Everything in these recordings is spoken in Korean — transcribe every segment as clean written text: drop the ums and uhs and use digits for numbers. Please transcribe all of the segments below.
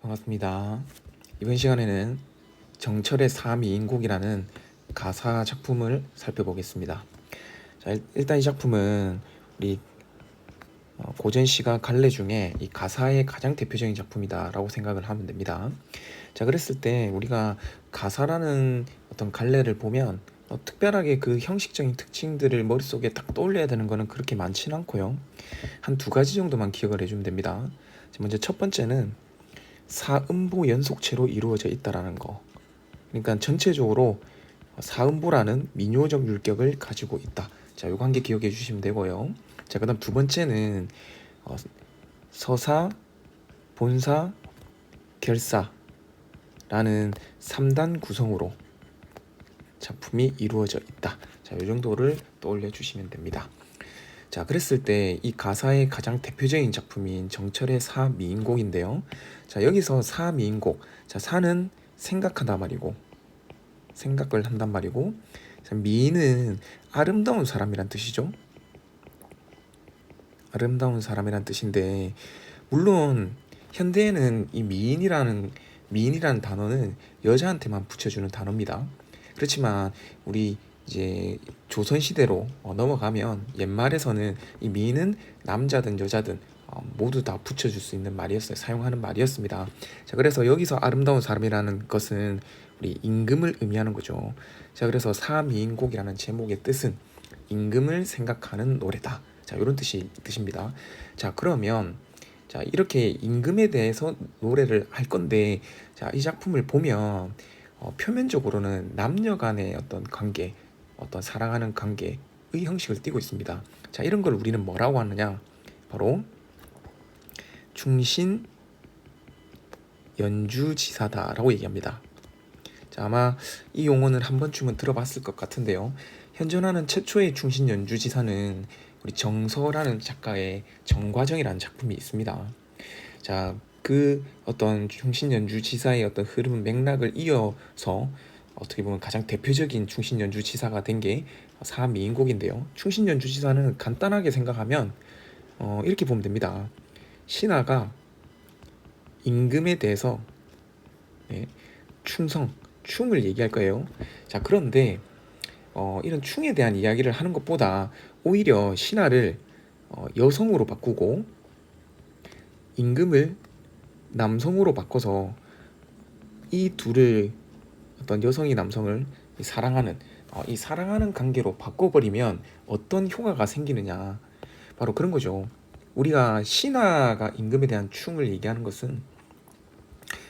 반갑습니다. 이번 시간에는 정철의 3인곡이라는 가사 작품을 살펴보겠습니다. 자, 일단 이 작품은 우리 고전 시가 갈래 중에 이 가사의 가장 대표적인 작품이다라고 생각을 하면 됩니다. 자, 그랬을 때 우리가 가사라는 어떤 갈래를 보면 특별하게 그 형식적인 특징들을 머릿속에 딱 떠올려야 되는 거는 그렇게 많지는 않고요. 한 두 가지 정도만 기억을 해주면 됩니다. 자, 먼저 첫 번째는 사음보 연속체로 이루어져 있다라는 거. 그러니까 전체적으로 사음보라는 민요적 율격을 가지고 있다. 자, 요거 한 개 기억해 주시면 되고요. 자, 그다음 두 번째는 서사, 본사, 결사라는 3단 구성으로 작품이 이루어져 있다. 자, 요 정도를 떠올려 주시면 됩니다. 자, 그랬을 때 이 가사의 가장 대표적인 작품인 정철의 사미인곡인데요. 자, 여기서 사미인곡. 자, 사는 생각한단 말이고, 생각을 한단 말이고, 자, 미인은 아름다운 사람이란 뜻이죠. 아름다운 사람이란 뜻인데, 물론 현대에는 이 미인이라는 단어는 여자한테만 붙여주는 단어입니다. 그렇지만 우리 이제 조선시대로 넘어가면 옛말에서는 이 미인은 남자든 여자든 모두 다 붙여줄 수 있는 말이었어요. 사용하는 말이었습니다. 자, 그래서 여기서 아름다운 사람이라는 것은 우리 임금을 의미하는 거죠. 자, 그래서 사미인곡이라는 제목의 뜻은 임금을 생각하는 노래다. 자, 이런 뜻입니다. 자, 그러면 자, 이렇게 임금에 대해서 노래를 할 건데, 자, 이 작품을 보면 표면적으로는 남녀 간의 어떤 관계, 어떤 사랑하는 관계의 형식을 띠고 있습니다. 자, 이런 걸 우리는 뭐라고 하느냐? 바로 충신 연주지사다라고 얘기합니다. 자, 아마 이 용어는 한 번쯤은 들어봤을 것 같은데요. 현존하는 최초의 충신 연주지사는 우리 정서라는 작가의 정과정이라는 작품이 있습니다. 자, 그 어떤 충신 연주지사의 어떤 흐름 맥락을 이어서 어떻게 보면 가장 대표적인 충신 연주지사가 된 게 사미인곡인데요. 충신 연주지사는 간단하게 생각하면 이렇게 보면 됩니다. 신하가 임금에 대해서 네, 충을 얘기할 거예요. 자, 그런데 이런 충에 대한 이야기를 하는 것보다 오히려 신하를 여성으로 바꾸고 임금을 남성으로 바꿔서 이 둘을 어떤 여성이 남성을 사랑하는 이 사랑하는 관계로 바꿔버리면 어떤 효과가 생기느냐, 바로 그런 거죠. 우리가 신하가 임금에 대한 충을 얘기하는 것은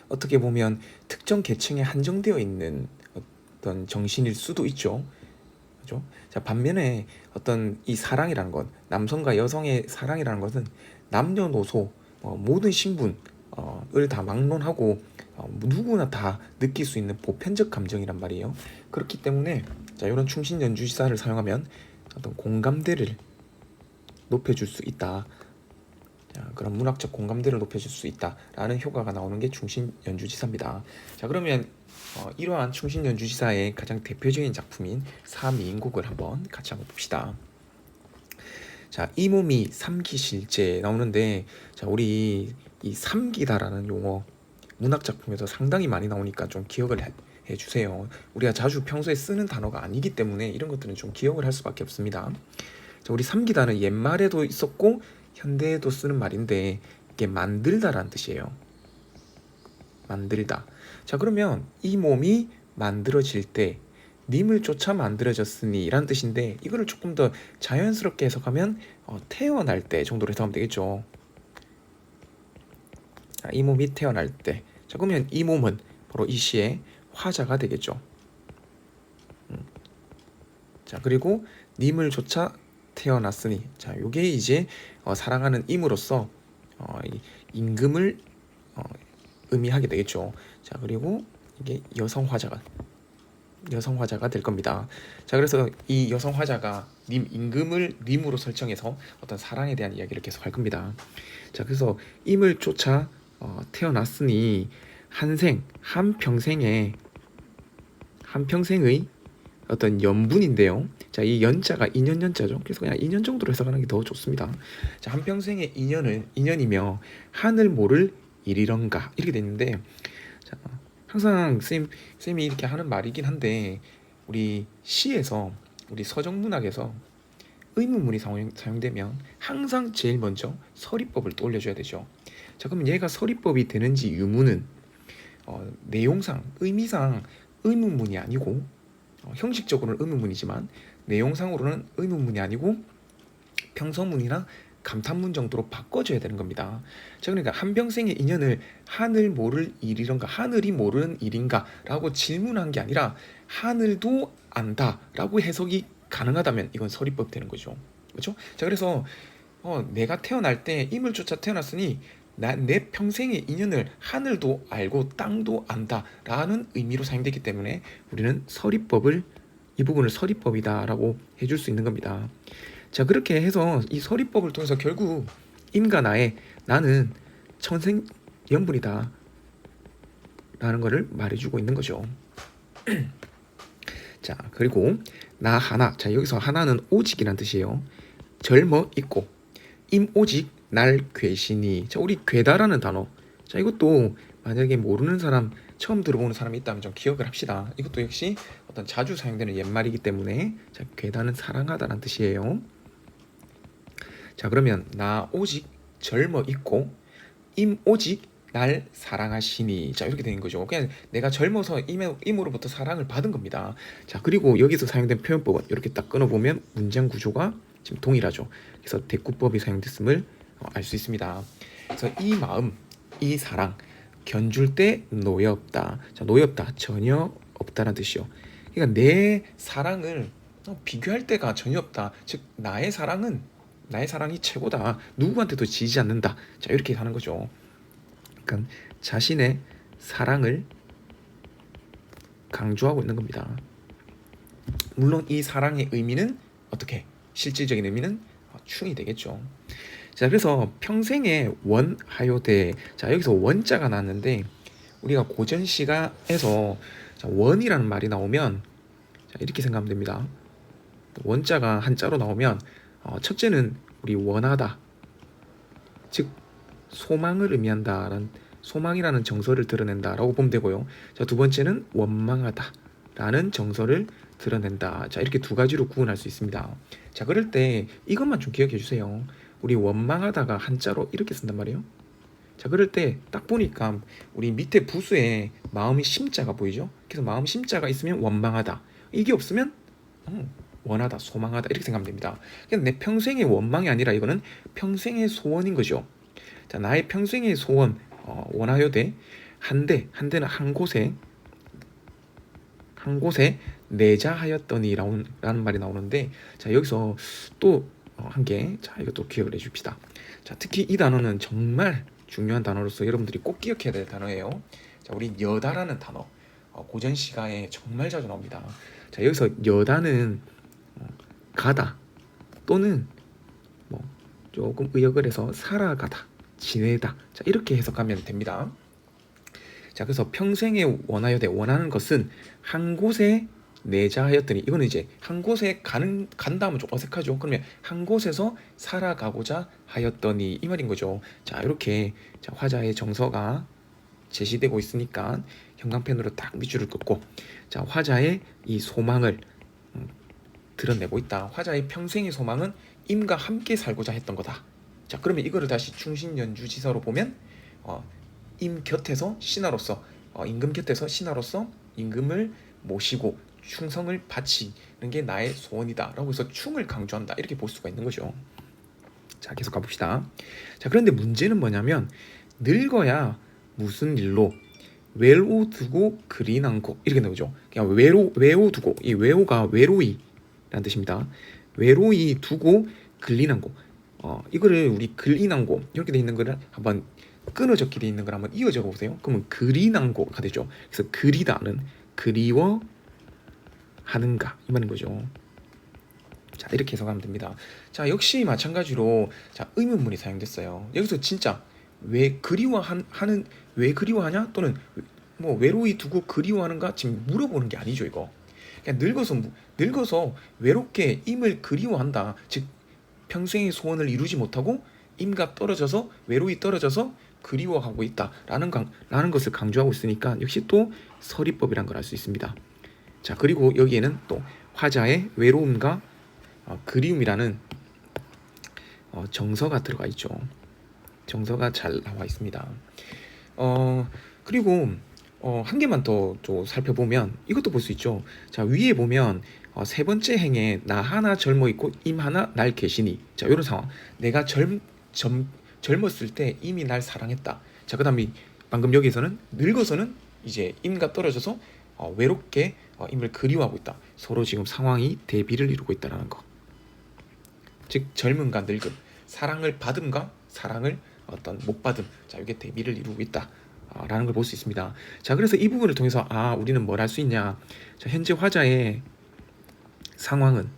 어떻게 보면 특정 계층에 한정되어 있는 어떤 정신일 수도 있죠. 그죠? 자, 반면에 어떤 이 사랑이라는 것, 남성과 여성의 사랑이라는 것은 남녀노소 모든 신분을 다 막론하고 누구나 다 느낄 수 있는 보편적 감정이란 말이에요. 그렇기 때문에 자, 이런 충신 연주지사를 사용하면 어떤 공감대를 높여줄 수 있다. 자, 그런 문학적 공감대를 높여줄 수 있다라는 효과가 나오는 게 충신 연주지사입니다. 자, 그러면 이러한 충신 연주지사의 가장 대표적인 작품인 사미인곡을 같이 한번 봅시다. 자, 이 몸이 삼기실제 나오는데, 자, 우리 이 삼기다라는 용어 문학 작품에서 상당히 많이 나오니까 좀 기억을 해주세요. 우리가 자주 평소에 쓰는 단어가 아니기 때문에 이런 것들은 좀 기억을 할 수밖에 없습니다. 자, 우리 삼기다는 옛말에도 있었고 현대에도 쓰는 말인데 이게 만들다라는 뜻이에요. 만들다. 자, 그러면 이 몸이 만들어질 때 님을 쫓아 만들어졌으니 라는 뜻인데, 이거를 조금 더 자연스럽게 해석하면 태어날 때 정도로 해석하면 되겠죠. 자, 이 몸이 태어날 때. 자, 그러면 이 몸은 바로 이 시의 화자가 되겠죠. 자, 그리고 님을 쫓아 태어났으니, 자, 요게 이제 사랑하는 임으로써 임금을 의미하게 되겠죠. 자, 그리고 이게 여성 화자가 될 겁니다. 자, 그래서 이 여성 화자가 님 임금을 님으로 설정해서 어떤 사랑에 대한 이야기를 계속 할 겁니다. 자, 그래서 임을 쫓아 태어났으니 한평생의 어떤 연분인데요. 자, 이 연자가 인연 연자죠. 그래서 그냥 인연 정도로 해석하는 게 더 좋습니다. 자, 한평생의 인연이며 하늘 모를 이리런가 이렇게 돼 있는데, 자, 항상 쌤이 이렇게 하는 말이긴 한데, 우리 시에서, 우리 서정문학에서 의문문이 사용되면 항상 제일 먼저 서리법을 떠올려줘야 되죠. 자, 그러면 얘가 서리법이 되는지 유무는 내용상, 의미상 의문문이 아니고, 형식적으로는 의문문이지만 내용상으로는 의문문이 아니고 평서문이나 감탄문 정도로 바꿔줘야 되는 겁니다. 자, 그러니까 한병생의 인연을 하늘 모를 일이런가, 하늘이 모르는 일인가 라고 질문한 게 아니라 하늘도 안다 라고 해석이 가능하다면 이건 서리법 되는 거죠. 그렇죠? 자, 그래서 내가 태어날 때 임을 쫓아 태어났으니 내 평생의 인연을 하늘도 알고 땅도 안다 라는 의미로 사용되기 때문에 우리는 서리법을, 이 부분을 서리법이다 라고 해줄 수 있는 겁니다. 자, 그렇게 해서 이 서리법을 통해서 결국 임과 나는 천생연분이다 라는 것을 말해주고 있는 거죠. 자, 그리고 나 하나, 자, 여기서 하나는 오직이란 뜻이에요. 젊어 있고 임 오직 날 괴시니. 자, 우리 괴다라는 단어, 자, 이것도 만약에 모르는 사람, 처음 들어보는 사람이 있다면 좀 기억을 합시다. 이것도 역시 어떤 자주 사용되는 옛말이기 때문에, 자, 괴다는 사랑하다라는 뜻이에요. 자, 그러면 나 오직 젊어 있고 임 오직 날 사랑하시니. 자, 이렇게 되는 거죠. 그냥 내가 젊어서 임으로부터 사랑을 받은 겁니다. 자, 그리고 여기서 사용된 표현법은 이렇게 딱 끊어보면 문장 구조가 지금 동일하죠. 그래서 대꾸법이 사용됐음을 알 수 있습니다. 그래서 이 마음, 이 사랑 견줄 때 노여 없다. 자, 노여 없다, 전혀 없다라는 뜻이요. 그러니까 내 사랑을 비교할 때가 전혀 없다. 즉 나의 사랑이 최고다. 누구한테도 지지 않는다. 자, 이렇게 하는 거죠. 그러니까 자신의 사랑을 강조하고 있는 겁니다. 물론 이 사랑의 의미는 어떻게, 실질적인 의미는 충이 되겠죠. 자, 그래서 평생의 원하요대. 자, 여기서 원자가 나왔는데 우리가 고전 시가에서 원이라는 말이 나오면 자, 이렇게 생각하면 됩니다. 원자가 한자로 나오면 첫째는 우리 원하다, 즉 소망을 의미한다라는, 소망이라는 정서를 드러낸다라고 보면 되고요. 자, 두 번째는 원망하다라는 정서를 드러낸다. 자, 이렇게 두 가지로 구분할 수 있습니다. 자, 그럴 때 이것만 좀 기억해 주세요. 우리 원망하다가 한자로 이렇게 쓴단 말이에요. 자, 그럴 때 딱 보니까 우리 밑에 부수에 마음이 심자가 보이죠? 그래서 마음 심자가 있으면 원망하다, 이게 없으면 원하다, 소망하다 이렇게 생각하면 됩니다. 그냥 내 평생의 원망이 아니라 이거는 평생의 소원인 거죠. 자, 나의 평생의 소원, 원하여대 한데는 한 곳에 내자하였더니라는 말이 나오는데, 자, 여기서 또 한 개, 자, 이것도 기억을 해줍시다. 자, 특히 이 단어는 정말 중요한 단어로서 여러분들이 꼭 기억해야 될 단어예요. 자, 우리 여다라는 단어, 고전 시가에 정말 자주 나옵니다. 자, 여기서 여다는 가다 또는 뭐 조금 의역을 해서 살아가다, 지내다, 자, 이렇게 해석하면 됩니다. 자, 그래서 평생에 원하여대, 원하는 것은 한 곳에 내자하였더니, 이거는 이제 한 곳에 간다 하면 좀 어색하죠. 그러면 한 곳에서 살아가고자 하였더니 이 말인 거죠. 자, 이렇게 자, 화자의 정서가 제시되고 있으니까 형광펜으로 딱 밑줄을 긋고, 자, 화자의 이 소망을 드러내고 있다. 화자의 평생의 소망은 임과 함께 살고자 했던 거다. 자, 그러면 이거를 다시 충신연주지사로 보면 임 곁에서 신하로서, 임금 곁에서 신하로서 임금을 모시고 충성을 바치는 게 나의 소원이다 라고 해서 충을 강조한다, 이렇게 볼 수가 있는 거죠. 자, 계속 가봅시다. 자, 그런데 문제는 뭐냐면 늙어야 무슨 일로 외로두고 그리 난고, 이렇게 나오죠. 그냥 외로두고, 이 외오가 외로이라는 뜻입니다. 외로이 두고 근리난고, 이거를 우리 근리난고 이렇게 돼 있는 거를 한번 끊어져 돼 있는 걸 한번 이어져 보세요. 그러면 그리난고가 되죠. 그래서 그리다는 그리워 하는가 이 말인 거죠. 자, 이렇게 해석하면 됩니다. 자, 역시 마찬가지로 자, 의문문이 사용됐어요. 여기서 진짜 왜 그리워하냐 또는 뭐 외로이 두고 그리워하는가 지금 물어보는 게 아니죠. 이거 그냥 늙어서 외롭게 임을 그리워한다, 즉 평생의 소원을 이루지 못하고 임과 떨어져서 외로이 떨어져서 그리워하고 있다라는 것을 강조하고 있으니까 역시 또 서리법이란 걸 알 수 있습니다. 자, 그리고 여기에는 또 화자의 외로움과 그리움이라는 정서가 들어가 있죠. 정서가 잘 나와 있습니다. 그리고 한 개만 더 살펴보면 이것도 볼 수 있죠. 자, 위에 보면 세 번째 행에 나 하나 젊어 있고 임 하나 날 계시니. 자, 이런 상황. 내가 젊었을 때 임이 날 사랑했다. 자, 그다음에 방금 여기서는 늙어서는 이제 임과 떨어져서 외롭게 임을 그리워하고 있다. 서로 지금 상황이 대비를 이루고 있다는 거. 즉 젊음과 늙음, 사랑을 받음과 사랑을 못 받음. 자, 이게 대비를 이루고 있다. 라는 걸 볼 수 있습니다. 자, 그래서 이 부분을 통해서 우리는 뭘 할 수 있냐? 자, 현재 화자의 상황은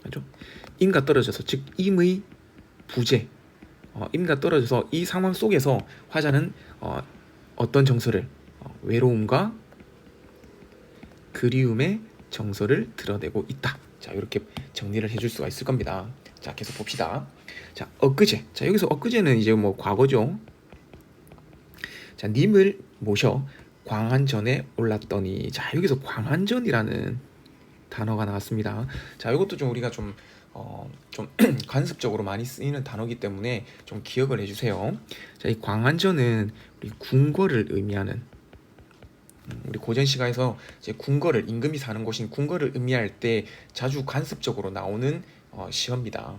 맞죠? 임과 떨어져서, 즉 임의 부재, 임과 떨어져서 이 상황 속에서 화자는 어떤 정서를 외로움과 그리움의 정서를 드러내고 있다. 자, 이렇게 정리를 해줄 수가 있을 겁니다. 자, 계속 봅시다. 자, 엊그제. 자, 여기서 엊그제는 이제 뭐 과거죠. 자, 님을 모셔 광안전에 올랐더니. 자, 여기서 광안전이라는 단어가 나왔습니다. 자, 이것도 좀 우리가 좀 관습적으로 많이 쓰이는 단어이기 때문에 좀 기억을 해주세요. 자, 이 광안전은 우리 궁궐을 의미하는, 우리 고전 시가에서 이제 궁궐을, 임금이 사는 곳인 궁궐을 의미할 때 자주 관습적으로 나오는 시어입니다.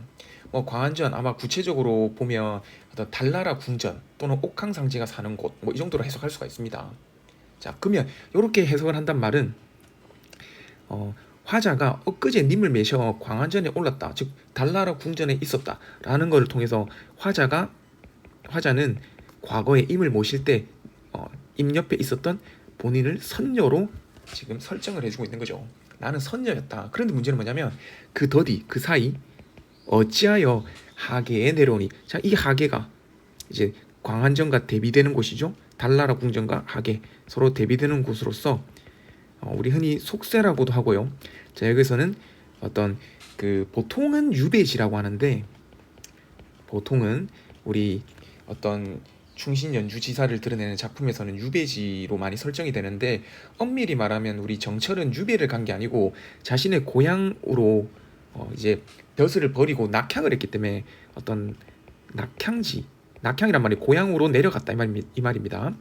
광안전 아마 구체적으로 보면 어떤 달나라 궁전 또는 옥황상제가 사는 곳, 이 정도로 해석할 수가 있습니다. 자, 그러면 이렇게 해석을 한단 말은 화자가 엊그제 님을 매셔 광안전에 올랐다, 즉 달나라 궁전에 있었다라는 것을 통해서 화자는 과거에 임을 모실 때 임 옆에 있었던 본인을 선녀로 지금 설정을 해주고 있는 거죠. 나는 선녀였다. 그런데 문제는 뭐냐면 그 더디, 그 사이 어찌하여 하계에 내려오니. 자, 이 하계가 이제 광안전과 대비되는 곳이죠. 달나라 궁전과 하계 서로 대비되는 곳으로서 우리 흔히 속세라고도 하고요. 자, 여기서는 어떤 보통은 유배지라고 하는데, 보통은 우리 어떤 충신 연주지사를 드러내는 작품에서는 유배지로 많이 설정이 되는데, 엄밀히 말하면 우리 정철은 유배를 간 게 아니고 자신의 고향으로 이제 벼슬을 버리고 낙향을 했기 때문에 어떤 낙향이란 말이 고향으로 내려갔다 이 말입니다.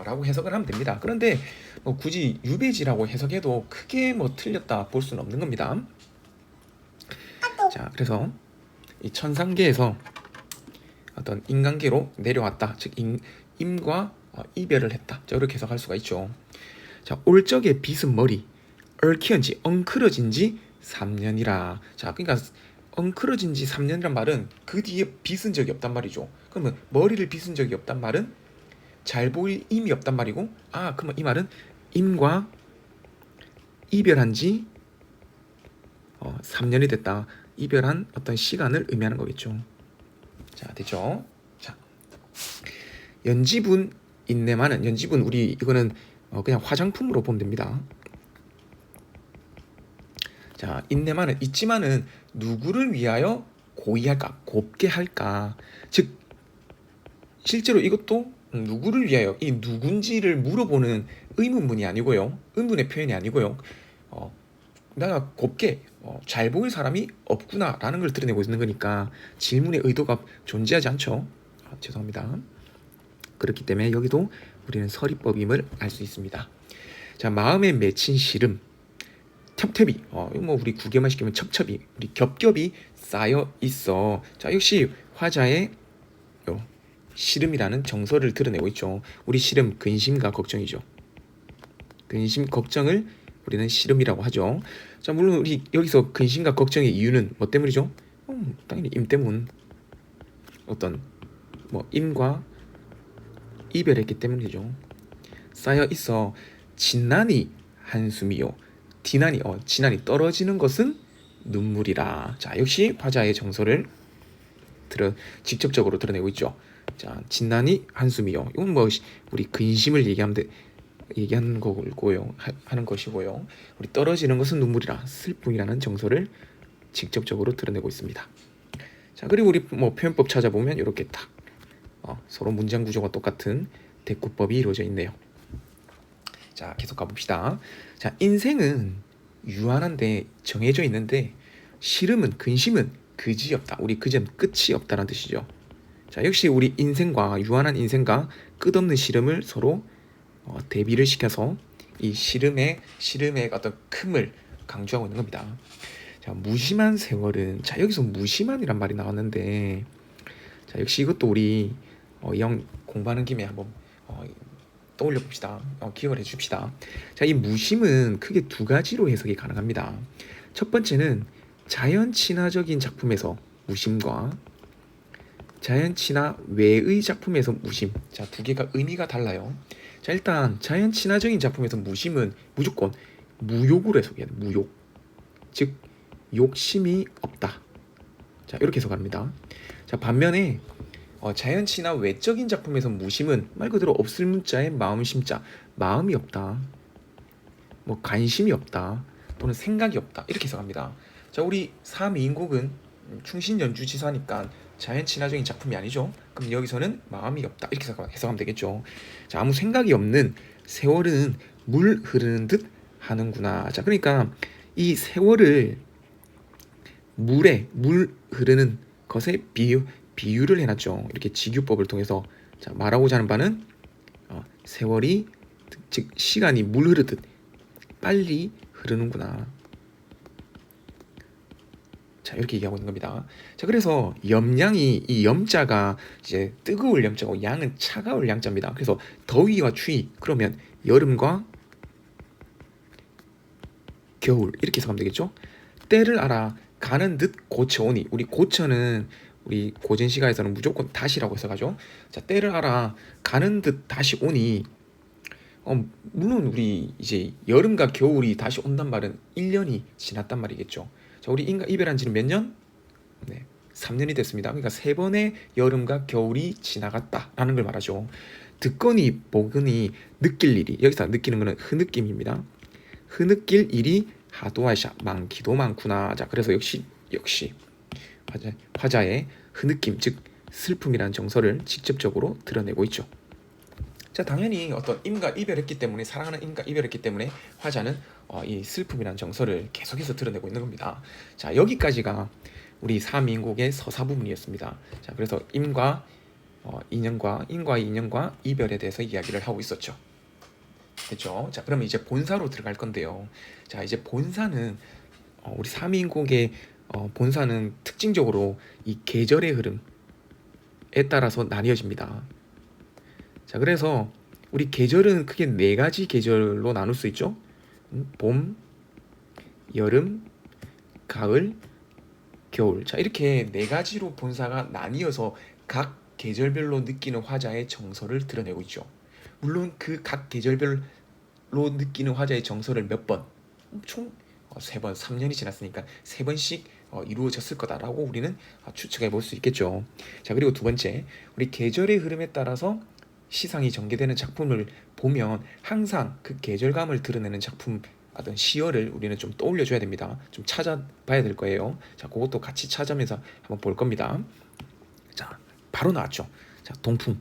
라고 해석을 하면 됩니다. 그런데 굳이 유배지라고 해석해도 크게 틀렸다 볼 수는 없는 겁니다. 자, 그래서 이 천상계에서 어떤 인간계로 내려왔다, 즉 임과 이별을 했다. 자, 이렇게 해석할 수가 있죠. 자, 올적의 빗은 머리, 얽히언지 엉클어진지 3년이라. 자, 그러니까 엉클어진지 3년이란 말은 그 뒤에 빗은 적이 없단 말이죠. 그러면 머리를 빗은 적이 없단 말은 잘 보일 임이 없단 말이고, 그러면 이 말은 임과 이별한 지 3년이 됐다. 이별한 어떤 시간을 의미하는 거겠죠. 자, 됐죠? 자, 연지분 인내만은, 연지분 우리 이거는 그냥 화장품으로 보면 됩니다. 자, 인내만은 있지만은 누구를 위하여 고의할까, 곱게 할까. 즉 실제로 이것도 누구를 위하여, 이 누군지를 물어보는 의문문이 아니고요, 의문의 표현이 아니고요, 내가 곱게 잘 보일 사람이 없구나 라는 걸 드러내고 있는 거니까 질문의 의도가 존재하지 않죠. 죄송합니다. 그렇기 때문에 여기도 우리는 서리법임을 알 수 있습니다. 자, 마음에 맺힌 시름, 첩첩이, 우리 구경만 시키면 첩첩이, 우리 겹겹이 쌓여 있어. 자, 역시 화자의 시름이라는 정서를 드러내고 있죠. 우리 시름, 근심과 걱정이죠. 근심, 걱정을 우리는 시름이라고 하죠. 자, 물론 우리 여기서 근심과 걱정의 이유는 뭐 때문이죠? 당연히 임 때문. 어떤 임과 이별했기 때문이죠. 쌓여 있어 진난이 한숨이요. 진난이 떨어지는 것은 눈물이라. 자, 역시 화자의 정서를 직접적으로 드러내고 있죠. 자, 진난이 한숨이요. 이건 우리 근심을 얘기하는 거고요, 하는 것이고요. 우리 떨어지는 것은 눈물이라, 슬픔이라는 정서를 직접적으로 드러내고 있습니다. 자, 자, 그리고 우리 뭐 표현법 찾아보면 이렇게 딱 서로 문장 구조가 똑같은 대꾸법이 이루어져 있네요. 자, 계속 가봅시다. 자, 인생은 유한한데 정해져 있는데 시름은 근심은 그지없다. 우리 그지는 끝이 없다는 뜻이죠. 자, 역시 우리 인생과 유한한 인생과 끝없는 시름을 서로 대비를 시켜서 이 시름의 어떤 큼을 강조하고 있는 겁니다. 자, 무심한 세월은, 자, 여기서 무심한이란 말이 나왔는데, 자, 역시 이것도 우리 영 공부하는 김에 한번 떠올려 봅시다. 기억을 해줍시다. 자, 이 무심은 크게 두 가지로 해석이 가능합니다. 첫 번째는 자연 친화적인 작품에서 무심과 자연 친화 외의 작품에서 무심. 자, 두 개가 의미가 달라요. 자, 일단 자연 친화적인 작품에서 무심은 무조건 무욕으로 해석해야 돼. 무욕. 즉 욕심이 없다. 자, 이렇게 해석합니다. 자, 반면에 자연 친화 외적인 작품에서 무심은 말 그대로 없을 문자에 마음 심자. 마음이 없다. 뭐 관심이 없다. 또는 생각이 없다. 이렇게 해석합니다. 자, 우리 사미인곡은 충신연주지사니까 자연 친화적인 작품이 아니죠. 그럼 여기서는 마음이 없다. 이렇게 해석하면 되겠죠. 자, 아무 생각이 없는 세월은 물 흐르는 듯 하는구나. 자, 그러니까 이 세월을 물 흐르는 것에 비유를 해놨죠. 이렇게 직유법을 통해서. 자, 말하고자 하는 바는 세월이, 즉 시간이 물 흐르듯 빨리 흐르는구나. 자, 이렇게 얘기하고 있는 겁니다. 자, 그래서 염량이, 이 염자가 이제 뜨거울 염자고 양은 차가울 양자입니다. 그래서 더위와 추위, 그러면 여름과 겨울 이렇게 해석하면 되겠죠. 때를 알아 가는 듯 고쳐오니, 우리 고쳐는 우리 고전 시가에서는 무조건 다시라고 해석하죠. 자, 때를 알아 가는 듯 다시 오니, 물론 우리 이제 여름과 겨울이 다시 온단 말은 1년이 지났단 말이겠죠. 자, 우리 인과 이별한 지는 몇 년? 네, 3년이 됐습니다. 그러니까 3번의 여름과 겨울이 지나갔다라는 걸 말하죠. 듣거니 보거니 느낄 일이, 여기서 느끼는 것은 흐느낌입니다. 흐느낄 일이 하도하샤, 많기도 많구나. 자, 그래서 역시 화자의 흐느낌, 즉 슬픔이라는 정서를 직접적으로 드러내고 있죠. 자, 당연히 어떤 임과 이별했기 때문에, 사랑하는 임과 이별했기 때문에 화자는 이 슬픔이라는 정서를 계속해서 드러내고 있는 겁니다. 자, 여기까지가 우리 사미인곡의 서사 부분이었습니다. 자, 그래서 임과 인연과 이별에 대해서 이야기를 하고 있었죠. 그렇죠? 자, 그러면 이제 본사로 들어갈 건데요. 자, 이제 본사는 우리 사미인곡의 본사는 특징적으로 이 계절의 흐름에 따라서 나뉘어집니다. 자, 그래서 우리 계절은 크게 4가지 계절로 나눌 수 있죠. 봄, 여름, 가을, 겨울. 자, 이렇게 4가지로 본사가 나뉘어서 각 계절별로 느끼는 화자의 정서를 드러내고 있죠. 물론 그 각 계절별로 느끼는 화자의 정서를 몇 번, 총 3번, 3년이 지났으니까 3번씩 이루어졌을 거다라고 우리는 추측해 볼 수 있겠죠. 자, 그리고 두 번째, 우리 계절의 흐름에 따라서 시상이 전개되는 작품을 보면 항상 그 계절감을 드러내는 작품, 어떤 시어를 우리는 좀 떠올려줘야 됩니다. 좀 찾아봐야 될 거예요. 자, 그것도 같이 찾아면서 한번 볼 겁니다. 자, 바로 나왔죠. 자, 동풍.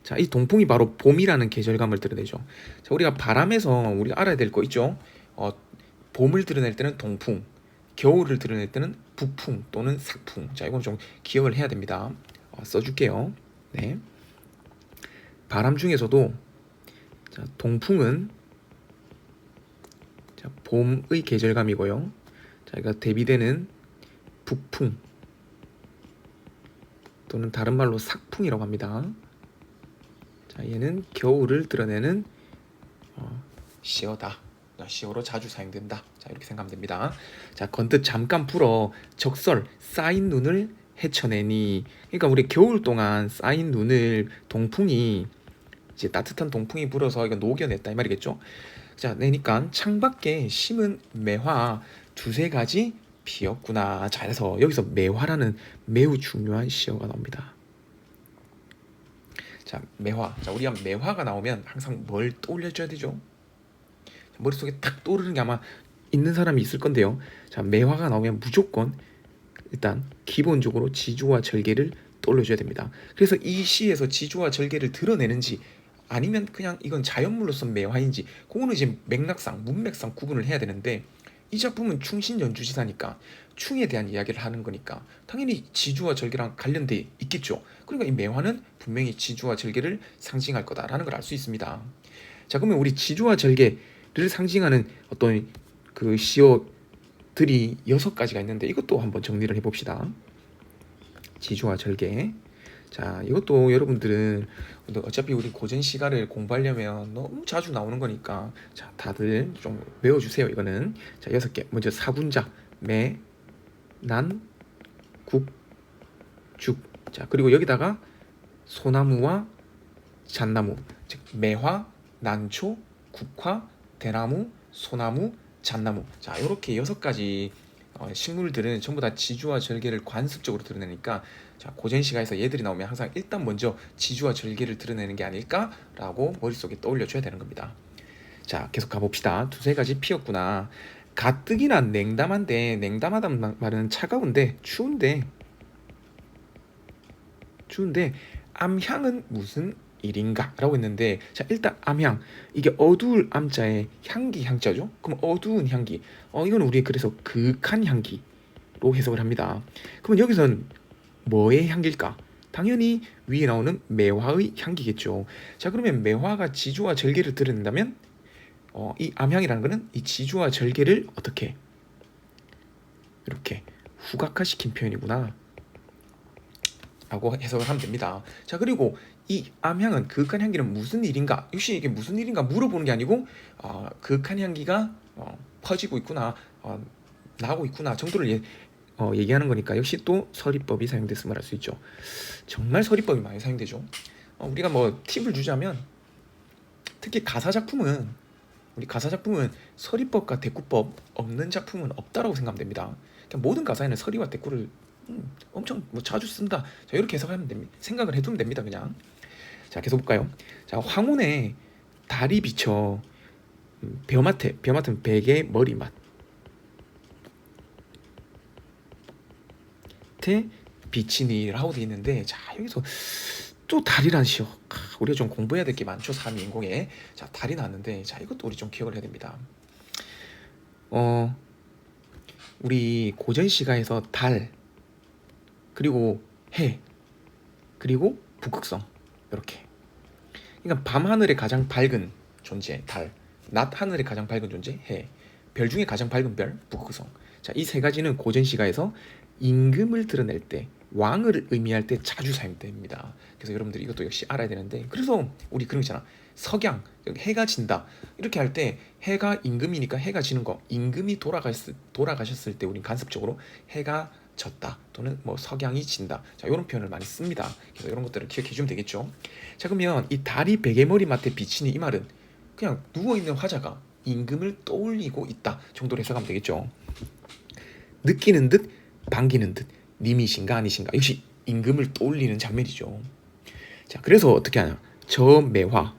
자, 이 동풍이 바로 봄이라는 계절감을 드러내죠. 자, 우리가 바람에서 우리가 알아야 될 거 있죠. 봄을 드러낼 때는 동풍, 겨울을 드러낼 때는 북풍 또는 삭풍. 자, 이건 좀 기억을 해야 됩니다. 써줄게요. 네. 바람 중에서도 자, 동풍은 자, 봄의 계절감이고요. 자, 이거 대비되는 북풍 또는 다른 말로 삭풍이라고 합니다. 자, 얘는 겨울을 드러내는 시어다. 시어로 자주 사용된다. 자, 이렇게 생각하면 됩니다. 자, 건뜻 잠깐 불어 적설 쌓인 눈을 헤쳐내니, 그러니까 우리 겨울 동안 쌓인 눈을 동풍이, 이제 따뜻한 동풍이 불어서 이거 녹여냈다 이 말이겠죠. 자, 내니까 창밖에 심은 매화 2-3가지 피었구나. 자, 그래서 여기서 매화라는 매우 중요한 시어가 나옵니다. 자, 매화. 자, 우리가 매화가 나오면 항상 뭘 떠올려줘야 되죠? 머릿속에 탁 떠오르는 게 아마 있는 사람이 있을 건데요. 자, 매화가 나오면 무조건 일단 기본적으로 지조와 절개를 떠올려줘야 됩니다. 그래서 이 시에서 지조와 절개를 드러내는지 아니면 그냥 이건 자연물로서 매화인지 그거는 이제 맥락상 문맥상 구분을 해야 되는데 이 작품은 충신 연주지사니까 충에 대한 이야기를 하는 거니까 당연히 지주와 절개랑 관련돼 있겠죠. 그러니까 이 매화는 분명히 지주와 절개를 상징할 거다라는 걸 알 수 있습니다. 자, 그러면 우리 지주와 절개를 상징하는 어떤 그 시어들이 6가지가 있는데 이것도 한번 정리를 해봅시다. 지주와 절개. 자, 이것도 여러분들은 어차피 우리 고전 시가를 공부하려면 너무 자주 나오는 거니까 자, 다들 좀 외워주세요. 이거는 자, 6개. 먼저 사군자, 매, 난, 국, 죽. 자, 그리고 여기다가 소나무와 잣나무, 즉 매화, 난초, 국화, 대나무, 소나무, 잣나무. 자, 이렇게 6가지 식물들은 전부 다 지주와 절개를 관습적으로 드러내니까 자, 고전 시가에서 얘들이 나오면 항상 일단 먼저 지주와 절개를 드러내는 게 아닐까라고 머릿속에 떠올려 줘야 되는 겁니다. 자, 계속 가봅시다. 두세 가지 피었구나. 가뜩이나 냉담한데, 냉담하다는 말은 차가운데 추운데 암향은 무슨 일인가 라고 했는데 자, 일단 암향, 이게 어두울 암자에 향기 향자죠. 그럼 어두운 향기, 이건 우리 그래서 극한 향기로 해석을 합니다. 그러면 여기선 뭐의 향기일까? 당연히 위에 나오는 매화의 향기겠죠. 자, 그러면 매화가 지주와 절개를 드러낸다면 이 암향이라는 것은 이 지주와 절개를 어떻게 이렇게 후각화시킨 표현이구나 라고 해석을 하면 됩니다. 자, 그리고 이 암향은 극한 향기는 무슨 일인가? 역시 이게 무슨 일인가 물어보는 게 아니고 극한 향기가 퍼지고 있구나, 나고 있구나 정도를 얘기하는 거니까 역시 또 서리법이 사용됐음을 알 수 있죠. 정말 서리법이 많이 사용되죠. 우리가 뭐 팁을 주자면 특히 우리 가사 작품은 서리법과 대꾸법 없는 작품은 없다라고 생각하면 됩니다. 그냥 모든 가사에는 서리와 대꾸를 엄청 뭐 자주 쓴다. 자, 이렇게 해석하면 됩니다. 생각을 해두면 됩니다. 그냥. 자, 계속 볼까요? 자, 황혼에 달이 비쳐 벼맡은 베개 머리맡 테 비치니라고 되어 있는데 자, 여기서 또 달이란 시어. 우리가 좀 공부해야 될 게 많죠. 3인공에. 자, 달이 나왔는데 자, 이것도 우리 좀 기억을 해야 됩니다. 우리 고전 시가에서 달 그리고 해 그리고 북극성 이렇게, 그러니까 밤하늘의 가장 밝은 존재 달, 낮 하늘의 가장 밝은 존재 해, 별 중에 가장 밝은 별 북극성. 자, 이 세 가지는 고전 시가에서 임금을 드러낼 때, 왕을 의미할 때 자주 사용됩니다. 그래서 여러분들이 이것도 역시 알아야 되는데, 그래서 우리 그런 거 있잖아. 석양, 해가 진다 이렇게 할 때 해가 임금이니까 해가 지는 거, 임금이 돌아가셨을 때 우린 간섭적으로 해가 졌다 또는 뭐 석양이 진다, 자, 이런 표현을 많이 씁니다. 그래서 이런 것들을 기억해 주면 되겠죠. 자, 그러면 이 달이 베개머리맡에 비치니 이 말은 그냥 누워있는 화자가 임금을 떠올리고 있다 정도로 해석하면 되겠죠. 느끼는 듯 반기는 듯 님이신가 아니신가, 역시 임금을 떠올리는 장면이죠. 자, 그래서 어떻게 하냐, 저매화.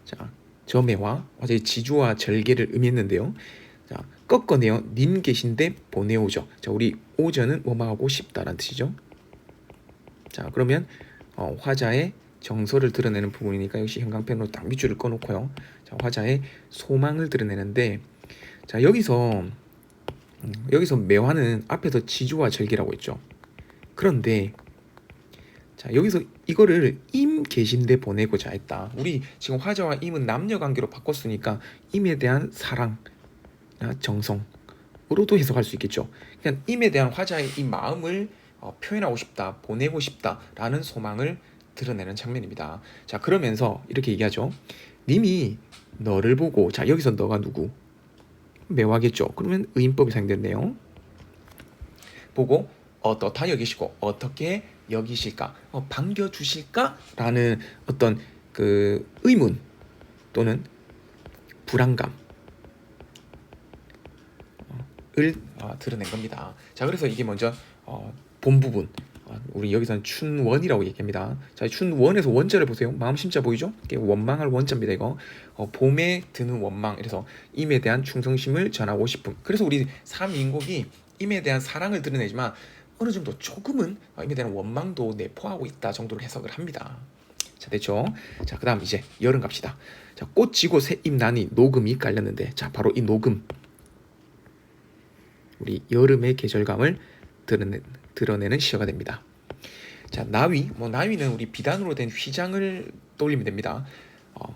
자, 저매화 어제 지주와 절개를 의미했는데요. 자, 꺾어내어 님 계신데 보내오죠. 자, 우리 오전은 뭐뭐하고 싶다라는 뜻이죠. 자, 그러면 화자의 정서를 드러내는 부분이니까 역시 형광펜으로 딱 밑줄을 꺼놓고요. 자, 화자의 소망을 드러내는데 자, 여기서 매화는 앞에서 지주와 절개라고 했죠. 그런데 자, 여기서 이거를 임 계신데 보내고자 했다. 우리 지금 화자와 임은 남녀 관계로 바꿨으니까 임에 대한 사랑, 정성으로도 해석할 수 있겠죠. 그냥 임에 대한 화자의 이 마음을 표현하고 싶다, 보내고 싶다라는 소망을 드러내는 장면입니다. 자, 그러면서 이렇게 얘기하죠. 님이 너를 보고, 자, 여기서 너가 누구? 매화겠죠. 그러면 의인법이 사용됐네요. 보고 어떻다 여기시고 어떻게 여기실까, 반겨주실까? 라는 어떤 그 의문 또는 불안감을 드러낸 겁니다. 자, 그래서 이게 먼저 본 부분, 우리 여기서는 춘원이라고 얘기합니다. 자, 춘원에서 원자를 보세요. 마음 심자 보이죠? 이게 원망할 원자입니다. 이거 봄에 드는 원망, 그래서 임에 대한 충성심을 전하고 싶음. 그래서 우리 3인곡이 임에 대한 사랑을 드러내지만 어느 정도 조금은 임에 대한 원망도 내포하고 있다 정도로 해석을 합니다. 자, 됐죠? 자, 그 다음 이제 여름 갑시다. 자, 꽃 지고 새잎 나니 녹음이 깔렸는데, 자, 바로 이 녹음, 우리 여름의 계절감을 드러내는 시어가 됩니다. 자, 나위, 나위는 우리 비단으로 된 휘장을 떠올리면 됩니다.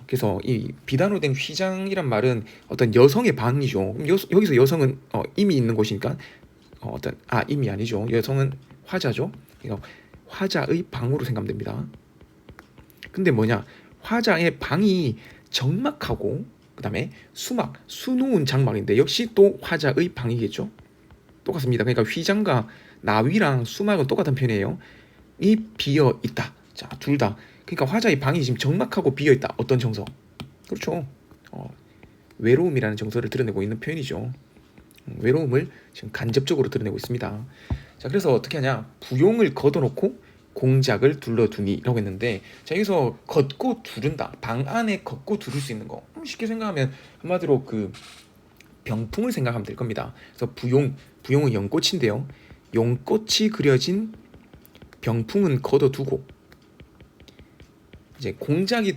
그래서 이 비단으로 된 휘장이란 말은 어떤 여성의 방이죠. 여기서 여성은 임이 있는 곳이니까 임이 아니죠. 여성은 화자죠. 그러니까 화자의 방으로 생각하면 됩니다. 근데 뭐냐, 화자의 방이 적막하고 그 다음에 수놓은 장막인데 역시 또 화자의 방이겠죠. 똑같습니다. 그러니까 휘장과 나위랑 수막은 똑같은 표현이에요. 이 비어 있다. 자, 둘 다. 그러니까 화자의 방이 지금 적막하고 비어 있다. 어떤 정서? 그렇죠. 외로움이라는 정서를 드러내고 있는 표현이죠. 외로움을 지금 간접적으로 드러내고 있습니다. 자, 그래서 어떻게 하냐? 부용을 걷어놓고 공작을 둘러두니라고 했는데, 자, 여기서 걷고 두른다. 방 안에 걷고 두를 수 있는 거. 쉽게 생각하면 한마디로 그 병풍을 생각하면 될 겁니다. 그래서 부용은 연꽃인데요. 연꽃이 그려진 병풍은 걷어두고 이제 공작이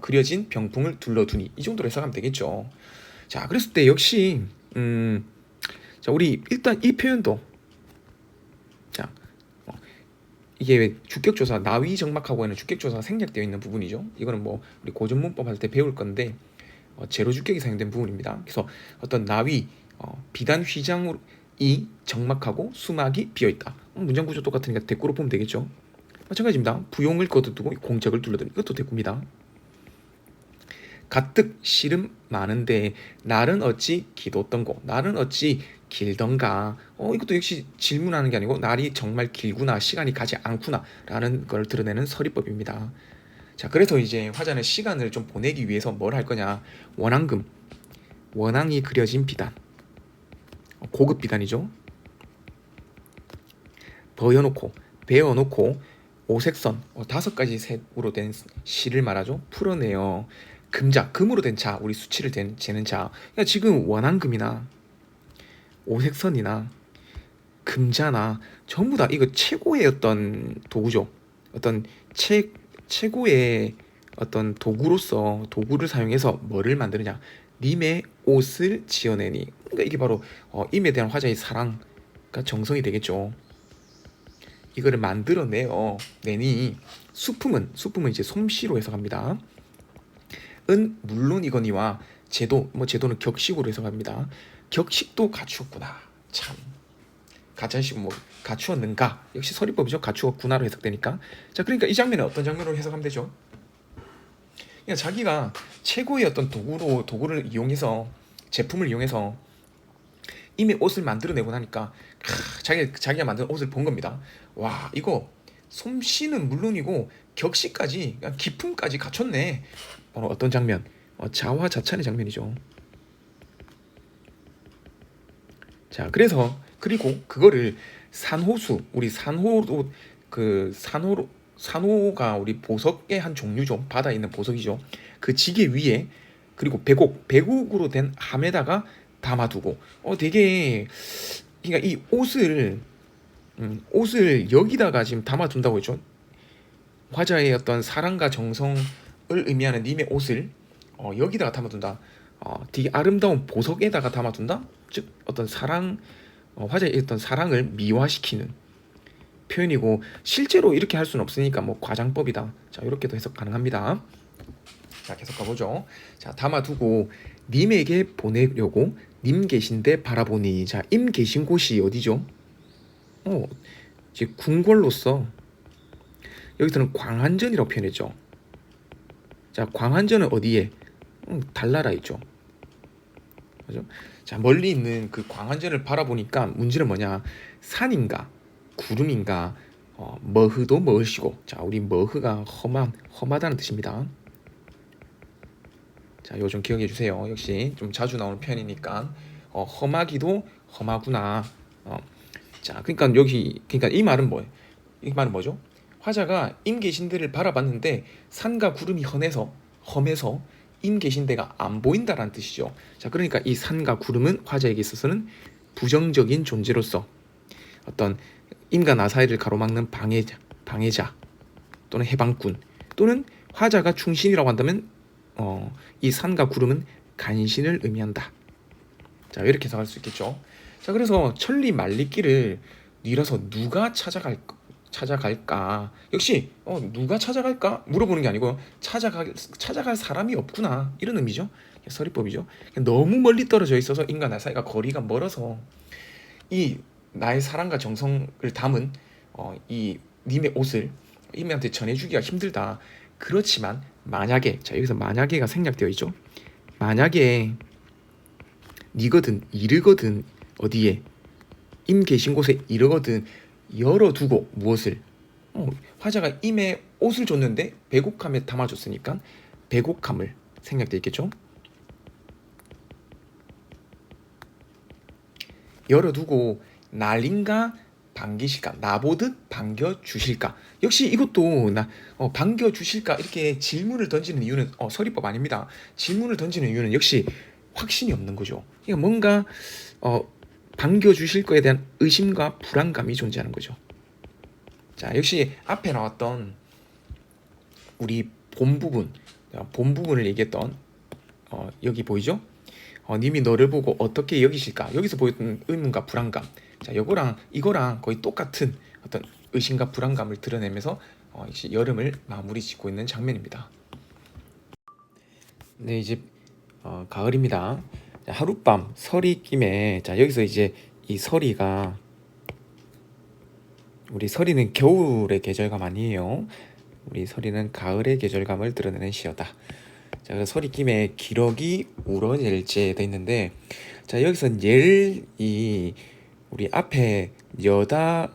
그려진 병풍을 둘러두니, 이 정도로 해석하면 되겠죠. 자, 그랬을 때 역시 자, 우리 일단 이 표현도, 자, 이게 주격조사, 나위 정막하고에는 주격조사가 생략되어 있는 부분이죠. 이거는 우리 고전문법 할 때 배울 건데 제로 주격이 사용된 부분입니다. 그래서 어떤 나위, 비단 휘장으로 이 정막하고 수막이 비어 있다. 문장 구조 똑같으니까 대꾸로 보면 되겠죠. 마찬가지입니다. 부용을 거두고 공작을 둘러드는, 이것도 대꾸입니다. 가뜩 시름 많은데 날은 어찌 기뒀던고, 날은 어찌 길던가. 이것도 역시 질문하는 게 아니고 날이 정말 길구나, 시간이 가지 않구나 라는 걸 드러내는 서리법입니다. 자, 그래서 이제 화자는 시간을 좀 보내기 위해서 뭘 할 거냐, 원앙이 그려진 비단, 고급 비단이죠. 베어놓고 오색선, 5가지 색으로 된 실을 말하죠. 풀어내요. 금으로 된 자, 우리 수치를 재는 자. 그러니까 지금 원앙금이나 오색선이나 금자나 전부 다 이거 최고의 어떤 도구죠. 어떤 최고의 어떤 도구를 사용해서 뭐를 만드느냐, 님의 옷을 지어내니. 그러니까 이게 바로 임에 대한 화자의 사랑과 정성이 되겠죠. 이거를 만들어내니. 수품은 이제 솜씨로 해석합니다. 은 물론이거니와 제도는 격식으로 해석합니다. 격식도 갖추었구나. 참, 가짜식 갖추었는가, 역시 서리법이죠. 갖추었구나로 해석되니까. 자, 그러니까 이 장면은 어떤 장면으로 해석하면 되죠? 그러니까 자기가 최고의 어떤 도구를 이용해서, 제품을 이용해서 이미 옷을 만들어내고 나니까 자기가 만든 옷을 본 겁니다. 와, 이거 솜씨는 물론이고 격식까지, 기품까지 갖췄네. 어떤 장면? 자화자찬의 장면이죠. 자, 그리고 그거를 산호수, 우리 산호가 우리 보석의 한 종류죠. 바다에 있는 보석이죠. 그 지게 위에, 그리고 배곡으로 된 함에다가 담아두고, 되게, 그러니까 이 옷을 여기다가 지금 담아둔다고 했죠. 화자의 어떤 사랑과 정성을 의미하는 님의 옷을 여기다가 담아둔다. 되게 아름다운 보석에다가 담아둔다. 즉 어떤 화자의 어떤 사랑을 미화시키는 표현이고, 실제로 이렇게 할 수는 없으니까 과장법이다. 자, 이렇게도 해석 가능합니다. 자, 계속 가보죠. 자, 담아두고 님에게 보내려고 님 계신데 바라보니. 자, 임 계신 곳이 어디죠? 이제 궁궐로서 여기서는 광한전이라고 표현했죠. 자, 광한전은 어디에? 달나라 있죠. 그죠? 자, 멀리 있는 그 광한전을 바라보니까 문제는 뭐냐? 산인가 구름인가, 머흐도 머흐시고. 자, 우리 머흐가 험하다는 뜻입니다. 자, 요 좀 기억해 주세요. 역시 좀 자주 나오는 표현이니까 험하기도 험하구나. 자, 그러니까 이 말은 뭐예요? 이 말은 뭐죠? 화자가 임 계신 데를 바라봤는데 산과 구름이 험해서 임 계신 데가 안 보인다라는 뜻이죠. 자, 그러니까 이 산과 구름은 화자에게 있어서는 부정적인 존재로서 어떤 임과 나 사이를 가로막는 방해자 또는 해방꾼 또는 화자가 충신이라고 한다면 이 산과 구름은 간신을 의미한다. 자, 이렇게 해석할 수 있겠죠. 자, 그래서 천리 말리기를 이라서 누가 찾아갈까? 역시 누가 찾아갈까 물어보는 게 아니고 찾아갈 사람이 없구나 이런 의미죠. 서리법이죠. 너무 멀리 떨어져 있어서 인과 나 사이가 거리가 멀어서 이 나의 사랑과 정성을 담은 이 님의 옷을 이미한테 전해주기가 힘들다. 그렇지만 만약에 자 여기서 만약에가 생략되어 있죠. 만약에 니거든 이르거든 어디에 임 계신 곳에 이르거든 열어두고 무엇을 화자가 임에 옷을 줬는데 배곡함에 담아줬으니까 배곡함을 생략되어 있겠죠. 열어두고 날인가 반기실까 나보듯 반겨주실까. 역시 이것도 반겨주실까 이렇게 질문을 던지는 이유는 서리법 아닙니다. 질문을 던지는 이유는 역시 확신이 없는 거죠. 그러니까 뭔가 반겨주실 거에 대한 의심과 불안감이 존재하는 거죠. 자, 역시 앞에 나왔던 우리 본 부분을 얘기했던 여기 보이죠? 님이 너를 보고 어떻게 여기실까? 여기서 보였던 의문과 불안감. 자, 이거랑 거의 똑같은 어떤 의심과 불안감을 드러내면서 역시 여름을 마무리 짓고 있는 장면입니다. 네, 이제 가을입니다. 자, 하룻밤 설이 김에 자 여기서 이제 이 설이가 우리 설이는 겨울의 계절감 아니에요. 우리 설이는 가을의 계절감을 드러내는 시어다. 자, 그래서 설이 김에 기러기 울어낼제 돼 있는데 자 여기서 옐이 우리 앞에 여다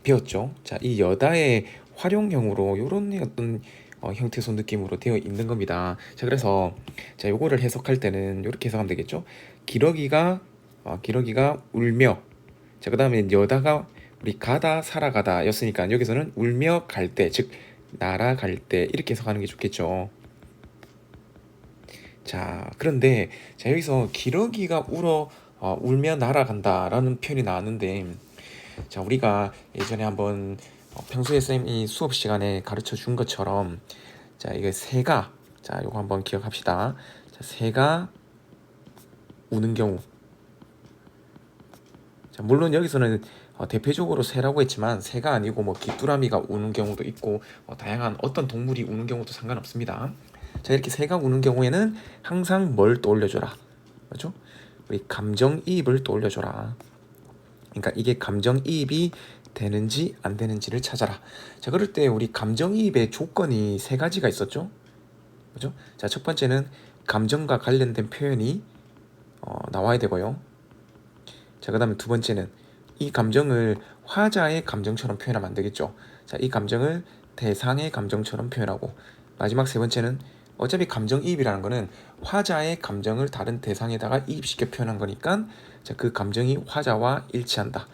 배웠죠. 자, 이 여다의 활용형으로 이런 어떤 형태소 느낌으로 되어 있는 겁니다. 자, 그래서 자 요거를 해석할 때는 이렇게 해석하면 되겠죠. 기러기가 울며 자 그다음에 여다가 우리 가다 살아가다 였으니까 여기서는 울며 갈 때 즉 날아갈 때 이렇게 해석하는 게 좋겠죠. 자, 그런데 자 여기서 기러기가 울며 날아간다라는 표현이 나왔는데 자 우리가 예전에 한번 평소에 쌤이 수업 시간에 가르쳐 준 것처럼 자 이거 새가 자 요거 한번 기억합시다. 자 새가 우는 경우 자 물론 여기서는 대표적으로 새라고 했지만 새가 아니고 뭐 귀뚜라미가 우는 경우도 있고 다양한 어떤 동물이 우는 경우도 상관없습니다. 자 이렇게 새가 우는 경우에는 항상 뭘 떠올려줘라 그렇죠? 우리 감정이입을 떠올려줘라. 그러니까 이게 감정이입이 되는지 안 되는지를 찾아라. 자 그럴 때 우리 감정이입의 조건이 세 가지가 있었죠. 그죠? 자 첫 번째는 감정과 관련된 표현이 나와야 되고요. 자 그 다음에 두 번째는 이 감정을 화자의 감정처럼 표현하면 안 되겠죠. 자 이 감정을 대상의 감정처럼 표현하고 마지막 세 번째는 어차피 감정이입이라는 거는 화자의 감정을 다른 대상에다가 이입시켜 표현한 거니까 자 그 감정이 화자와 일치한다.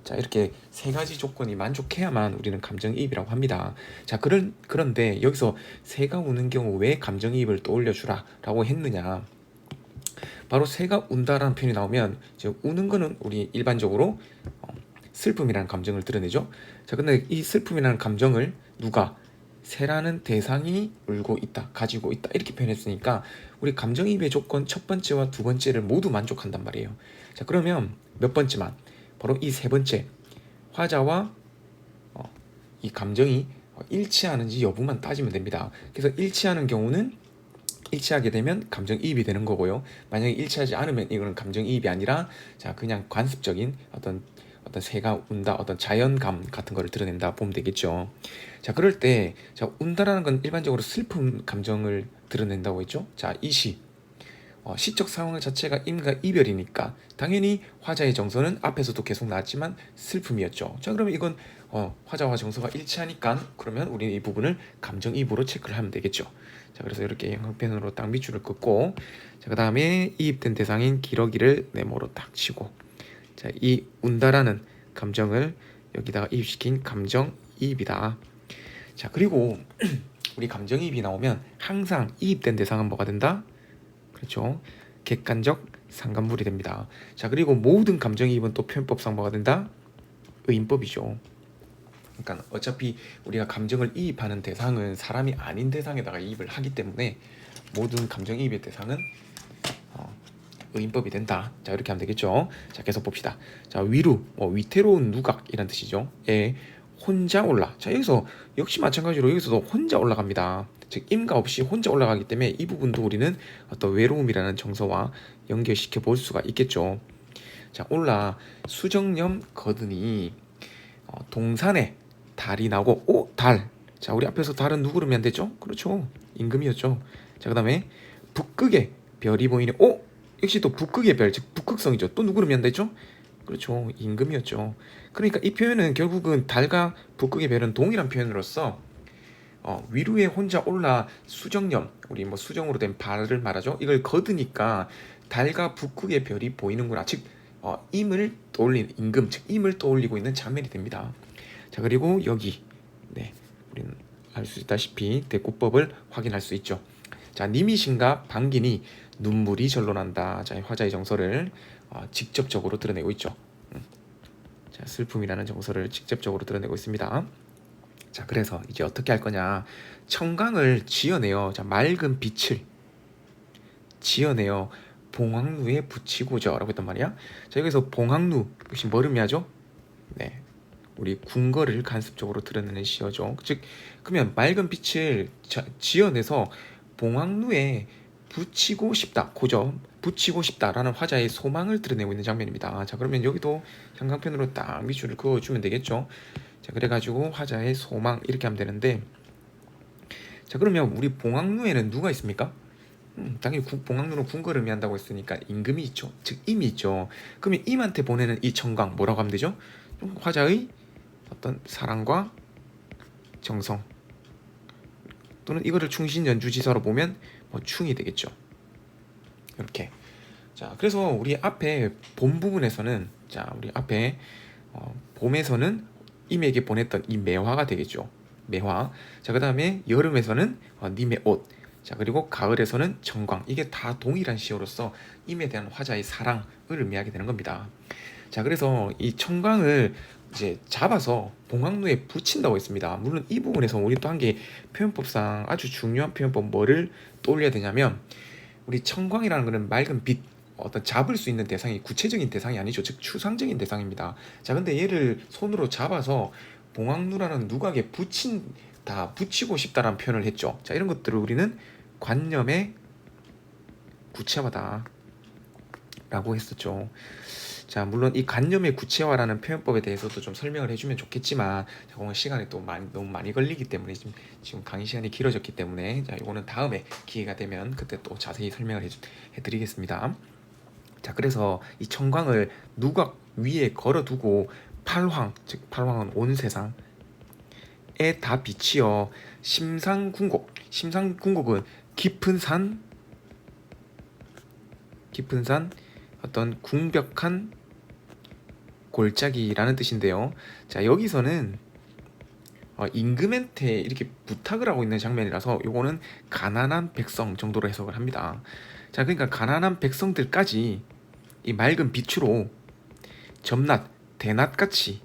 자 이렇게 세 가지 조건이 만족해야만 우리는 감정이입이라고 합니다. 자 그런데 여기서 새가 우는 경우 왜 감정이입을 떠올려주라 라고 했느냐. 바로 새가 운다라는 표현이 나오면 이제 우는 거는 우리 일반적으로 슬픔이라는 감정을 드러내죠. 자 근데 이 슬픔이라는 감정을 누가 새라는 대상이 울고 있다, 가지고 있다 이렇게 표현했으니까 우리 감정이입의 조건 첫 번째와 두 번째를 모두 만족한단 말이에요. 자 그러면 몇 번째만 바로 이 세 번째 화자와 이 감정이 일치하는지 여부만 따지면 됩니다. 그래서 일치하게 되면 감정이입이 되는 거고요. 만약에 일치하지 않으면 이거는 감정이입이 아니라 자 그냥 관습적인 어떤 새가 운다 어떤 자연감 같은 거를 드러낸다 보면 되겠죠. 자 그럴 때 자 운다라는 건 일반적으로 슬픈 감정을 드러낸다고 했죠. 자 이 시적 상황 자체가 임과 이별이니까 당연히 화자의 정서는 앞에서도 계속 나왔지만 슬픔이었죠. 자 그러면 이건 화자와 정서가 일치하니까 그러면 우리는 이 부분을 감정이입으로 체크를 하면 되겠죠. 자 그래서 이렇게 형편으로 딱 밑줄을 긋고 자 그 다음에 이입된 대상인 기러기를 네모로 딱 치고 자 이 운다라는 감정을 여기다가 이입시킨 감정이입이다. 자 그리고 우리 감정이입이 나오면 항상 이입된 대상은 뭐가 된다? 그렇죠. 객관적 상관물이 됩니다. 자, 그리고 모든 감정이입은 또 표현법상 뭐가 된다? 의인법이죠. 그러니까 어차피 우리가 감정을 이입하는 대상은 사람이 아닌 대상에다가 이입을 하기 때문에 모든 감정이입의 대상은 의인법이 된다. 자, 이렇게 하면 되겠죠. 자, 계속 봅시다. 자, 위루, 위태로운 누각이란 뜻이죠. 에 혼자 올라. 자, 여기서 역시 마찬가지로 여기서도 혼자 올라갑니다. 즉 임가 없이 혼자 올라가기 때문에 이 부분도 우리는 어떤 외로움이라는 정서와 연결시켜 볼 수가 있겠죠. 자, 올라 수정염 거드니 동산에 달이 나고 달. 자, 우리 앞에서 달은 누구를 의미한 되죠? 그렇죠. 임금이었죠. 자, 그 다음에 북극에 별이 보이네. 역시 또 북극의 별, 즉 북극성이죠. 또 누구를 의미한 되죠? 그렇죠. 임금이었죠. 그러니까 이 표현은 결국은 달과 북극의 별은 동일한 표현으로서 위루에 혼자 올라 수정염, 우리 뭐 수정으로 된 발을 말하죠. 이걸 거드니까 달과 북극의 별이 보이는구나. 즉 임을 떠올리는 임금, 즉 임을 떠올리고 있는 장면이 됩니다. 자, 그리고 여기 우리는 알 수 있다시피 대꾸법을 확인할 수 있죠. 자, 니미신과 방긴이 눈물이 절로 난다. 자, 화자의 정서를 직접적으로 드러내고 있죠. 자, 슬픔이라는 정서를 직접적으로 드러내고 있습니다. 자, 그래서 이제 어떻게 할 거냐? 청강을 지어내어, 자, 맑은 빛을 지어내어 봉황루에 붙이고자라고 했단 말이야. 자, 여기서 봉황루 역시 뭘 의미하죠? 우리 궁궐을 간접적으로 드러내는 시어죠. 즉, 그러면 맑은 빛을 지어내서 봉황루에 붙이고 싶다, 고죠. 붙이고 싶다라는 화자의 소망을 드러내고 있는 장면입니다. 자, 그러면 여기도 형광펜으로 딱 밑줄을 그어주면 되겠죠. 자, 그래가지고 화자의 소망 이렇게 하면 되는데, 자, 그러면 우리 봉황루에는 누가 있습니까? 당연히 봉황루는 궁궐을 의미한다고 했으니까 임금이 있죠. 즉 임이 있죠. 그러면 임한테 보내는 이 청강 뭐라고 하면 되죠? 화자의 어떤 사랑과 정성, 또는 이거를 충신 연주지사로 보면 충이 되겠죠. 이렇게. 자, 그래서 우리 앞에 본 부분에서는, 자, 우리 앞에 봄에서는 임에게 보냈던 이 매화가 되겠죠. 매화. 자, 그 다음에 여름에서는 님의 옷. 자, 그리고 가을에서는 정광. 이게 다 동일한 시어로서 임에 대한 화자의 사랑을 의미하게 되는 겁니다. 자, 그래서 이 청광을 이제 잡아서 봉황루에 붙인다고 했습니다. 물론 이 부분에서 우리 또 한 개 표현법상 아주 중요한 표현법 뭐를 떠올려야 되냐면, 우리 청광이라는 것은 맑은 빛, 어떤 잡을 수 있는 대상이 구체적인 대상이 아니죠. 즉 추상적인 대상입니다. 자, 근데 얘를 손으로 잡아서 봉황루라는 누각에 붙이고 싶다라는 표현을 했죠. 자, 이런 것들을 우리는 관념의 구체화다 라고 했었죠. 자, 물론 이 관념의 구체화라는 표현법에 대해서도 좀 설명을 해주면 좋겠지만, 자, 오늘 시간이 또 너무 많이 걸리기 때문에 지금 강의 시간이 길어졌기 때문에, 자, 이거는 다음에 기회가 되면 그때 또 자세히 설명을 해드리겠습니다. 자, 그래서 이 청광을 누각 위에 걸어두고 팔황, 즉 팔황은 온 세상에 다 비치어 심상궁곡은 깊은 산 어떤 궁벽한 골짜기라는 뜻인데요. 자, 여기서는 임금한테 이렇게 부탁을 하고 있는 장면이라서 요거는 가난한 백성 정도로 해석을 합니다. 자, 그러니까 가난한 백성들까지 이 맑은 빛으로 점낮, 대낮같이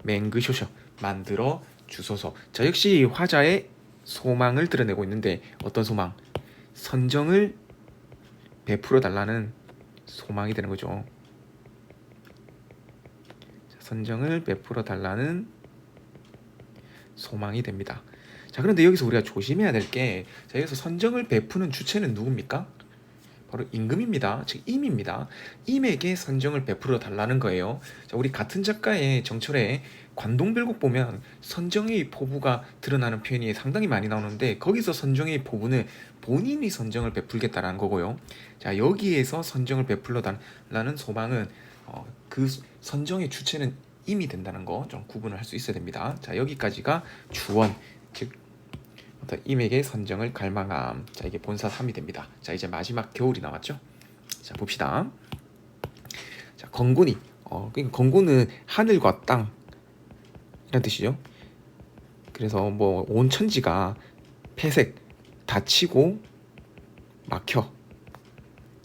맹그쇼셔 만들어 주소서. 자, 역시 화자의 소망을 드러내고 있는데, 어떤 소망? 선정을 베풀어 달라는 소망이 되는 거죠. 선정을 베풀어 달라는 소망이 됩니다. 자, 그런데 여기서 우리가 조심해야 될 게, 자, 여기서 선정을 베푸는 주체는 누굽니까? 바로 임금입니다. 즉 임입니다. 임에게 선정을 베풀어 달라는 거예요. 자, 우리 같은 작가의 정철의 관동별곡 보면 선정의 포부가 드러나는 표현이 상당히 많이 나오는데, 거기서 선정의 포부는 본인이 선정을 베풀겠다라는 거고요. 자, 여기에서 선정을 베풀어 달라는 소망은 그 선정의 주체는 임이 된다는 거 좀 구분을 할 수 있어야 됩니다. 자, 여기까지가 주원, 즉 어떤 임에게 선정을 갈망함. 자, 이게 본사 3이 됩니다. 자, 이제 마지막 겨울이 나왔죠. 자, 봅시다. 자, 건곤이 그러니까 건곤은 하늘과 땅 이런 뜻이죠. 그래서 뭐 온 천지가 폐색, 닫히고 막혀.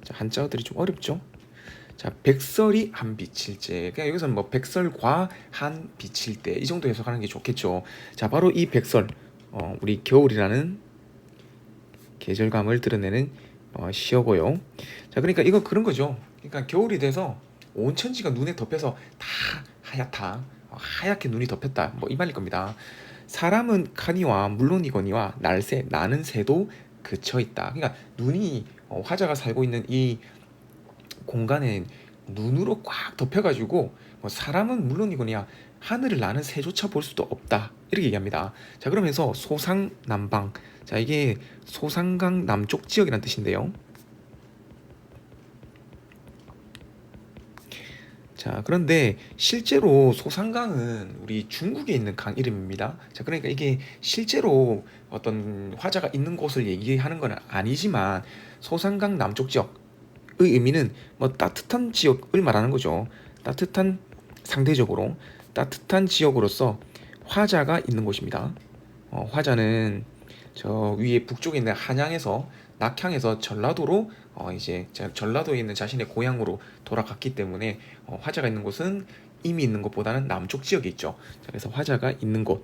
자, 한자어들이 좀 어렵죠. 자, 백설이 한 비칠 때. 그냥 여기서는 뭐 백설과 한 비칠 때 이 정도 해석하는 게 좋겠죠. 자, 바로 이 백설, 우리 겨울이라는 계절감을 드러내는 시어고요. 자, 그러니까 이거 그런 거죠. 그러니까 겨울이 돼서 온 천지가 눈에 덮여서 다 하얗다. 하얗게 눈이 덮였다. 뭐 이 말일 겁니다. 사람은 카니와 물론이거니와 날새 나는 새도 그쳐 있다. 그러니까 눈이 화자가 살고 있는 이 공간에 눈으로 꽉 덮여가지고 뭐 사람은 물론이거니와 하늘을 나는 새조차 볼 수도 없다. 이렇게 얘기합니다. 자, 그러면서 소상남방. 자, 이게 소상강 남쪽 지역이라는 뜻인데요. 자, 그런데 실제로 소상강은 우리 중국에 있는 강 이름입니다. 자, 그러니까 이게 실제로 어떤 화자가 있는 곳을 얘기하는 건 아니지만 소상강 남쪽 지역의 의미는 뭐 따뜻한 지역을 말하는 거죠. 따뜻한 상대적으로 따뜻한 지역으로서 화자가 있는 곳입니다. 화자는 저 위에 북쪽에 있는 한양에서 낙향에서 전라도로 이제 전라도에 있는 자신의 고향으로 돌아갔기 때문에 화자가 있는 곳은 이미 있는 곳보다는 남쪽 지역에 있죠. 자, 그래서 화자가 있는 곳.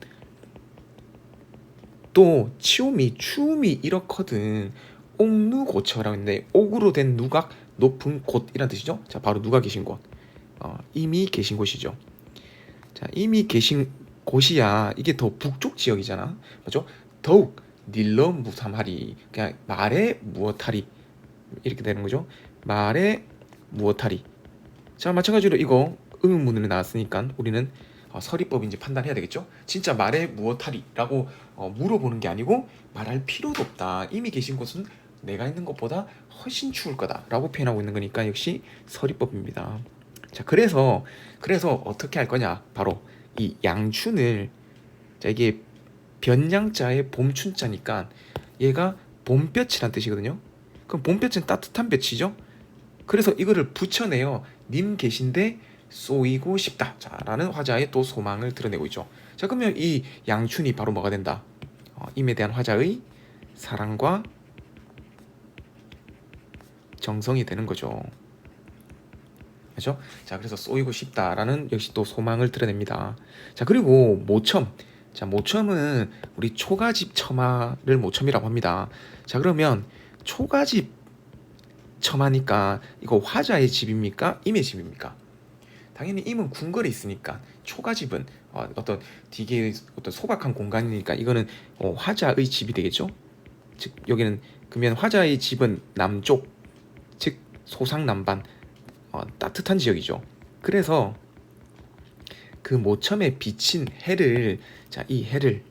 또 치오미, 추움이 이렇거든. 옥누고처라고 했는데 옥으로 된 누각, 높은 곳이란 뜻이죠. 자, 바로 누가 계신 곳. 이미 계신 곳이죠. 자, 이미 계신 곳이야. 이게 더 북쪽 지역이잖아. 맞죠? 더욱 닐러 무삼하리. 그냥 말에 무엇하리. 이렇게 되는 거죠. 말에 무엇하리. 자, 마찬가지로 이거 의문문으로 나왔으니까 우리는 서리법인지 판단해야 되겠죠. 진짜 말에 무엇하리라고 물어보는 게 아니고 말할 필요도 없다. 이미 계신 곳은 내가 있는 것보다 훨씬 추울 거다라고 표현하고 있는 거니까 역시 서리법입니다. 자, 그래서 어떻게 할 거냐? 바로 이 양춘을, 자, 이게 변양자의 봄춘자니까 얘가 봄볕이란 뜻이거든요. 그럼 봄볕은 따뜻한 볕이죠. 그래서 이거를 붙여내요. 님 계신데 쏘이고 싶다. 자, 라는 화자의 또 소망을 드러내고 있죠. 자, 그러면 이 양춘이 바로 뭐가 된다? 임에 대한 화자의 사랑과 정성이 되는 거죠. 그렇죠? 자, 그래서 쏘이고 싶다라는 역시 또 소망을 드러냅니다. 자, 그리고 모첨. 자, 모첨은 우리 초가집 처마를 모첨이라고 합니다. 자, 그러면 초가집 처마니까 이거 화자의 집입니까? 임의 집입니까? 당연히 임은 궁궐에 있으니까 초가집은 어떤 되게 어떤 소박한 공간이니까 이거는 화자의 집이 되겠죠. 즉 여기는 그러면 화자의 집은 남쪽, 즉 소상남반, 따뜻한 지역이죠. 그래서 그 모첨에 비친 해를, 자, 이 해를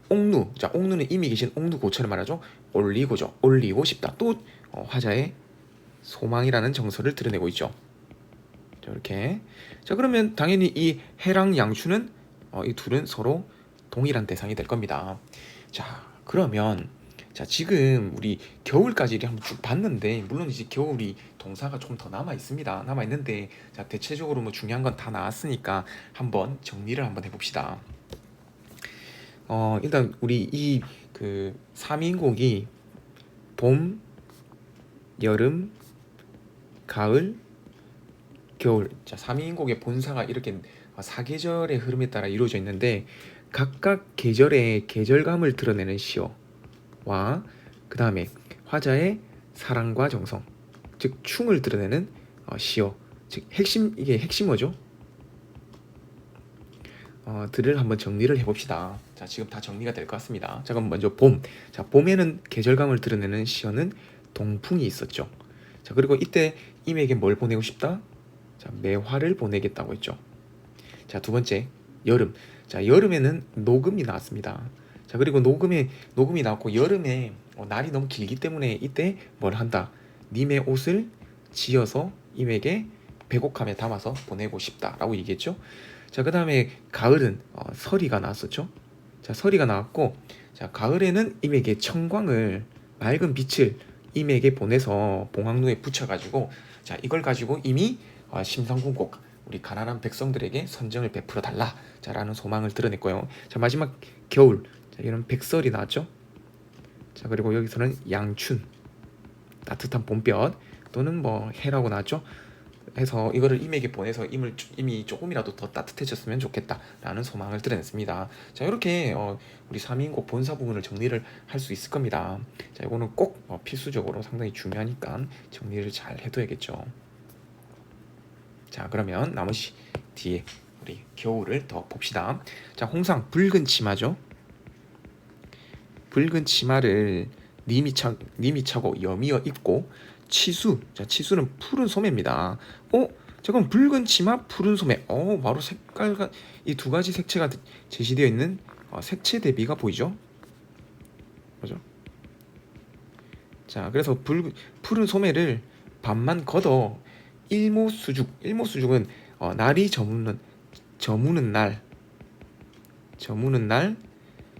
옥루, 자, 옥루는 이미 계신 옥루 고처를 말하죠. 올리고죠. 올리고 싶다. 또 화자의 소망이라는 정서를 드러내고 있죠. 자, 이렇게. 자, 그러면 당연히 이 해랑 양추는 이 둘은 서로 동일한 대상이 될 겁니다. 자, 그러면 자, 지금 우리 겨울까지 한번 쭉 봤는데 물론 이제 겨울이 동사가 조금 더 남아 있습니다. 남아 있는데 자, 대체적으로 뭐 중요한 건 다 나왔으니까 한번 정리를 한번 해봅시다. 일단 우리 이 그 3인곡이 봄, 여름, 가을, 겨울. 자, 3인곡의 본사가 이렇게 사계절의 흐름에 따라 이루어져 있는데 각각 계절의 계절감을 드러내는 시어와 그 다음에 화자의 사랑과 정성, 즉 충을 드러내는 시어, 즉 이게 핵심어죠. 들을 한번 정리를 해봅시다. 자, 지금 다 정리가 될 것 같습니다. 자, 그럼 먼저 봄. 자, 봄에는 계절감을 드러내는 시어는 동풍이 있었죠. 자, 그리고 이때 임에게 뭘 보내고 싶다? 자, 매화를 보내겠다고 했죠. 자, 두 번째 여름. 자, 여름에는 녹음이 나왔습니다. 자, 그리고 녹음이 나왔고 여름에 날이 너무 길기 때문에 이때 뭘 한다? 님의 옷을 지어서 임에게 배곡함에 담아서 보내고 싶다라고 얘기했죠. 자, 그 다음에 가을은 서리가 나왔었죠. 자, 서리가 나왔고, 자, 가을에는 임에게 청광을, 맑은 빛을 임에게 보내서 봉황루에 붙여가지고, 자, 이걸 가지고 이미 심상궁곡, 우리 가난한 백성들에게 선정을 베풀어 달라, 자라는 소망을 드러냈고요. 자, 마지막 겨울. 자, 이런 백설이 나왔죠. 자, 그리고 여기서는 양춘, 따뜻한 봄볕 또는 뭐 해라고 나왔죠. 해서 이거를 임에게 보내서 임이 조금이라도 더 따뜻해졌으면 좋겠다라는 소망을 드러냈습니다. 자, 이렇게 우리 3인곡 본사 부분을 정리를 할 수 있을 겁니다. 자, 이거는 꼭 필수적으로 상당히 중요하니까 정리를 잘 해둬야겠죠. 자, 그러면 나머지 뒤에 우리 겨울을 더 봅시다. 자, 홍상 붉은 치마죠. 붉은 치마를 님이 차고 여미어 입고 치수. 자, 치수는 푸른 소매입니다. 잠깐 붉은 치마 푸른 소매. 바로 색깔과 이 두 가지 색채가 제시되어 있는 색채 대비가 보이죠? 그죠? 자, 그래서 푸른 소매를 반만 걷어 일모수죽은 날이 저무는 날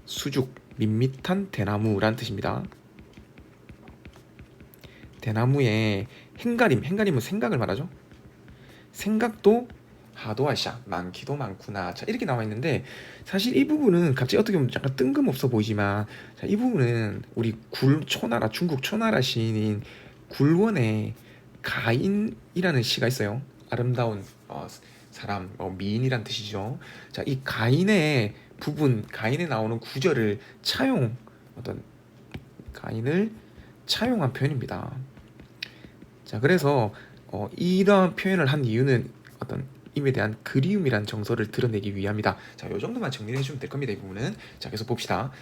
수죽 밋밋한 대나무란 뜻입니다. 대나무에 행가림은 생각을 말하죠. 생각도 하도하샤 많기도 많구나. 자, 이렇게 나와 있는데 사실 이 부분은 갑자기 어떻게 보면 약간 뜬금없어 보이지만, 자, 이 부분은 우리 중국 초나라 시인인 굴원의 가인이라는 시가 있어요. 아름다운 사람, 미인이란 뜻이죠. 자, 이 가인의 부분, 가인에 나오는 구절을 가인을 차용한 표현입니다. 자, 그래서 이런 표현을 한 이유는 어떤 임에 대한 그리움이란 정서를 드러내기 위함이다. 자, 요 정도만 정리를 해주면 될 겁니다. 이 부분은. 자, 계속 봅시다.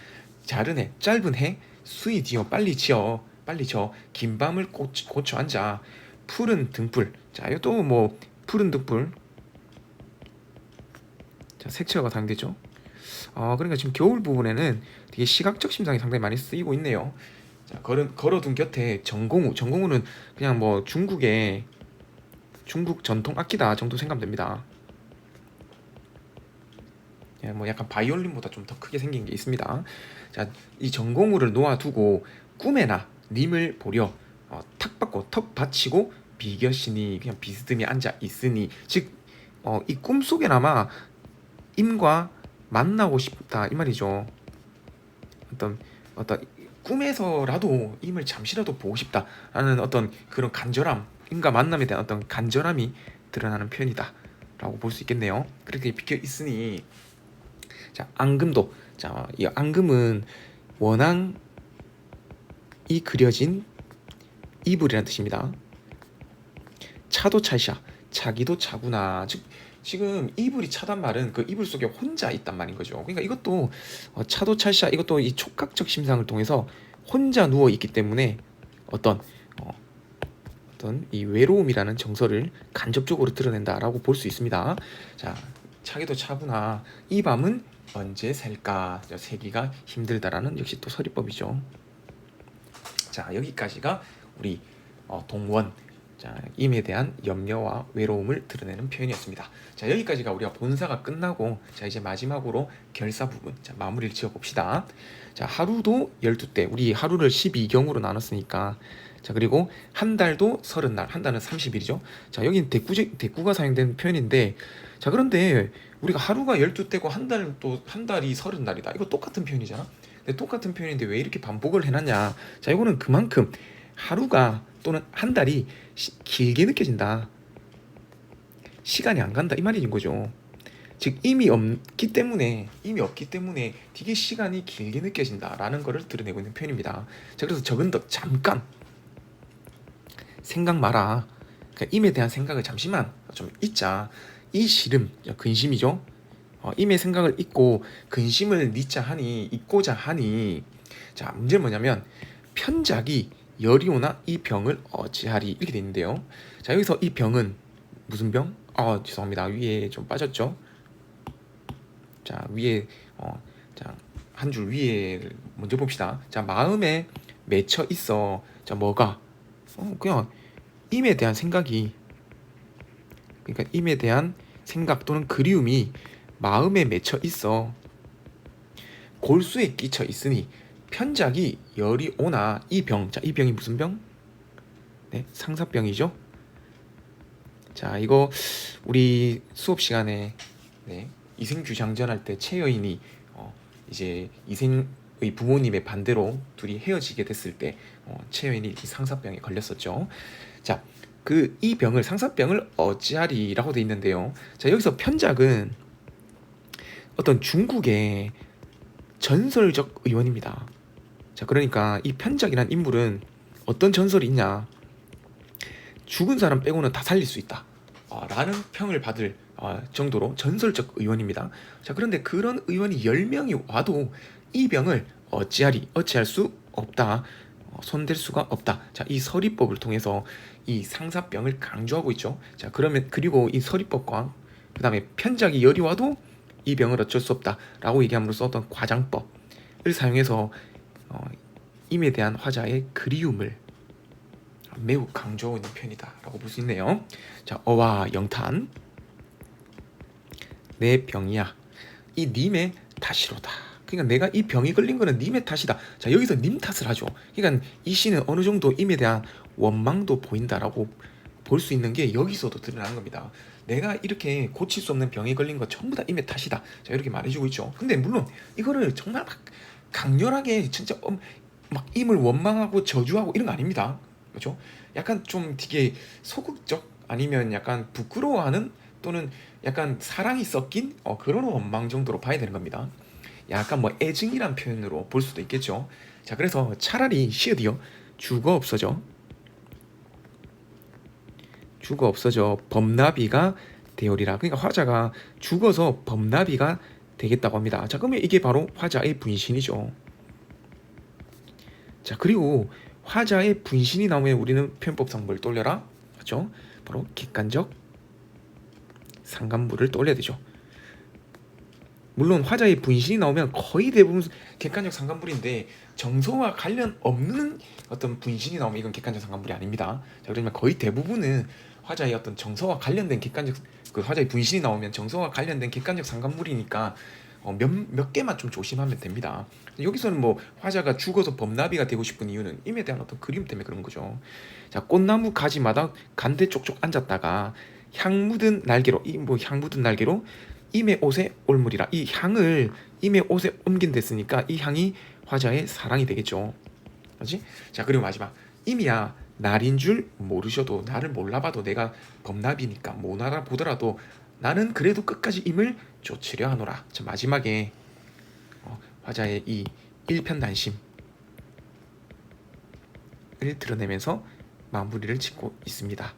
짧은 해, 수이 지어, 빨리 지어, 긴 밤을 고쳐 앉아, 푸른 등불. 자, 이것도 뭐 푸른 등불. 자, 색채가 다르겠죠. 그러니까 지금 겨울 부분에는 되게 시각적 심상이 상당히 많이 쓰이고 있네요. 자, 걸어둔 곁에 전공우는 그냥 뭐 중국 전통 악기다 정도 생각하면 됩니다. 예, 뭐 약간 바이올린보다 좀 더 크게 생긴 게 있습니다. 자, 이 전공우를 놓아두고 꿈에나 님을 보려 턱 받치고 비겨시니 그냥 비스듬히 앉아 있으니, 즉 이 꿈속에나마 임과 만나고 싶다 이 말이죠. 어떤 꿈에서라도 임을 잠시라도 보고 싶다라는 어떤 그런 간절함, 임과 만남에 대한 어떤 간절함이 드러나는 표현이다라고 볼 수 있겠네요. 그렇게 비켜 있으니, 자, 앙금도. 자, 이 앙금은 원앙이 그려진 이불이라는 뜻입니다. 차도 차샤, 자기도 차구나. 즉 지금 이불이 차단 말은 그 이불 속에 혼자 있단 말인 거죠. 그러니까 이것도 차도 차샤, 이것도 이 촉각적 심상을 통해서 혼자 누워 있기 때문에 어떤 이 외로움이라는 정서를 간접적으로 드러낸다라고 볼 수 있습니다. 자, 차기도 차구나. 이 밤은 언제 셀까? 세기가 힘들다라는 역시 또 서리법이죠. 자, 여기까지가 우리 동원, 자, 임에 대한 염려와 외로움을 드러내는 표현이었습니다. 자, 여기까지가 우리가 본사가 끝나고, 자, 이제 마지막으로 결사 부분, 자, 마무리를 지어 봅시다. 자, 하루도 12대, 우리 하루를 12경으로 나눴으니까, 자, 그리고 한 달도 30날, 한 달은 30일이죠. 자, 여기는 대꾸가 사용된 표현인데, 자, 그런데 우리가 하루가 12대고 한 달이 30날이다. 이거 똑같은 표현이잖아. 근데 똑같은 표현인데 왜 이렇게 반복을 해놨냐? 자, 이거는 그만큼 하루가 또는 한 달이 길게 느껴진다. 시간이 안 간다 이 말인 거죠. 즉 힘이 없기 때문에 되게 시간이 길게 느껴진다라는 것을 드러내고 있는 표현입니다. 자, 그래서 적은덕 잠깐 생각 마라. 그러니까 임에 대한 생각을 잠시만 좀 잊자. 이 시름, 근심이죠. 임의 생각을 잊고 근심을 잊고자 하니. 자, 문제는 뭐냐면 편작이 열이 오나 이 병을 어찌하리 이렇게 돼 있는데요. 자, 여기서 이 병은 무슨 병? 죄송합니다. 위에 좀 빠졌죠. 자, 위에 자, 한 줄 위에 먼저 봅시다. 자, 마음에 맺혀 있어. 자, 뭐가? 그냥 임에 대한 생각이, 그러니까 임에 대한 생각 또는 그리움이 마음에 맺혀 있어. 골수에 끼쳐 있으니 편작이 열이 오나 이 병. 자, 이 병이 무슨 병? 네, 상사병이죠. 자, 이거 우리 수업 시간에 이생규장전 할 때 최여인이 이제 부모님의 반대로 둘이 헤어지게 됐을 때 최연이 이 상사병에 걸렸었죠. 자, 이 병을 상사병을 어찌하리라고 돼 있는데요. 자, 여기서 편작은 어떤 중국의 전설적 의원입니다. 자, 그러니까 이 편작이란 인물은 어떤 전설이 있냐? 죽은 사람 빼고는 다 살릴 수 있다. 라는 평을 받을 정도로 전설적 의원입니다. 자, 그런데 그런 의원이 10명이 와도 이 병을 어찌할 수 없다. 손댈 수가 없다. 자, 이 서리법을 통해서 이 상사병을 강조하고 있죠. 자, 그리고 이 서리법과 그 다음에 편작이 열이 와도 이 병을 어쩔 수 없다라고 얘기함으로써 어떤 과장법을 사용해서 임에 대한 화자의 그리움을 매우 강조하고 있는 편이다라고 볼 수 있네요. 자, 어와 영탄 내 병이야 이 님의 탓이로다. 그러니까 내가 이 병이 걸린 거는 님의 탓이다. 자, 여기서 님 탓을 하죠. 그러니까 이 시는 어느 정도 임에 대한 원망도 보인다라고 볼 수 있는 게 여기서도 드러나는 겁니다. 내가 이렇게 고칠 수 없는 병에 걸린 거 전부 다 임의 탓이다. 자, 이렇게 말해주고 있죠. 근데 물론 이거를 정말 막 강렬하게 진짜 막 임을 원망하고 저주하고 이런 거 아닙니다. 그렇죠? 약간 좀 되게 소극적 아니면 약간 부끄러워하는 또는 약간 사랑이 섞인 그런 원망 정도로 봐야 되는 겁니다. 약간 뭐 애증이란 표현으로 볼 수도 있겠죠. 자, 그래서 차라리 시어디어 죽어 없어져 범나비가 되오리라. 그러니까 화자가 죽어서 범나비가 되겠다고 합니다. 자, 그러면 이게 바로 화자의 분신이죠. 자, 그리고 화자의 분신이 나오면 우리는 표현법상 뭘 떠올려라? 맞죠? 바로 객관적 상관부를 떠올려야 되죠. 물론 화자의 분신이 나오면 거의 대부분 객관적 상관부인데 정서와 관련 없는 어떤 분신이 나오면 이건 객관적 상관부이 아닙니다. 자, 그러면 거의 대부분은 화자의 어떤 정서와 관련된 객관적 화자의 분신이 나오면 정서와 관련된 객관적 상관물이니까 몇 개만 좀 조심하면 됩니다. 여기서는 뭐 화자가 죽어서 범나비가 되고 싶은 이유는 임에 대한 어떤 그림 때문에 그런 거죠. 자, 꽃나무 가지마다 간대 쪽쪽 앉았다가 향 묻은 날개로 향 묻은 날개로 임의 옷에 올무리라. 이 향을 임의 옷에 옮긴댔으니까 이 향이 화자의 사랑이 되겠죠. 그렇지? 자, 그리고 마지막 임이야 날인 줄 모르셔도 나를 몰라봐도 내가 범나비니까 못 알아보더라도 나는 그래도 끝까지 임을 쫓으려 하노라. 자, 마지막에 화자의 이 일편단심을 드러내면서 마무리를 짓고 있습니다.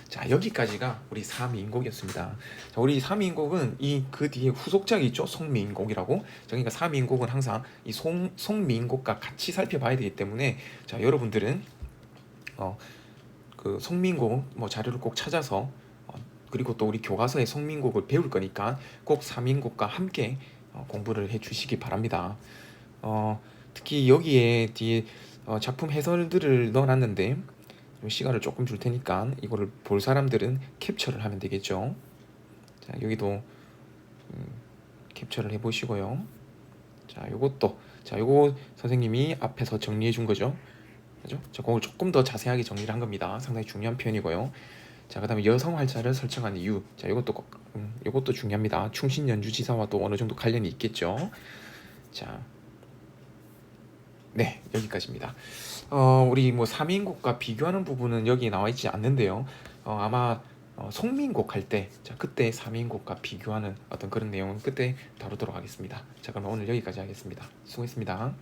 자, 여기까지가 우리 삼위인곡이었습니다. 자, 우리 삼위인곡은 그 뒤에 후속작이 있죠. 송미인곡이라고. 그러니까 삼위인곡은 항상 이 송미인곡과 같이 살펴봐야 되기 때문에 자, 여러분들은 그 송미인곡 자료를 꼭 찾아서 그리고 또 우리 교과서의 송미인곡을 배울 거니까 꼭 삼위인곡과 함께 공부를 해주시기 바랍니다. 특히 여기에 뒤에 작품 해설들을 넣어놨는데 시간을 조금 줄 테니까 이거를 볼 사람들은 캡처를 하면 되겠죠. 자, 여기도 캡처를 해보시고요. 자, 요거 선생님이 앞에서 정리해 준 거죠. 그죠? 자, 그걸 조금 더 자세하게 정리를 한 겁니다. 상당히 중요한 표현이고요. 자, 그다음에 여성 활자를 설정한 이유. 자, 요것도 중요합니다. 충신 연주지사와도 어느 정도 관련이 있겠죠. 자, 네, 여기까지입니다. 우리 뭐 삼인곡과 비교하는 부분은 여기 나와 있지 않는데요. 아마 송민곡 할 때, 자, 그때 삼인곡과 비교하는 어떤 그런 내용은 그때 다루도록 하겠습니다. 자, 그럼 오늘 여기까지 하겠습니다. 수고했습니다.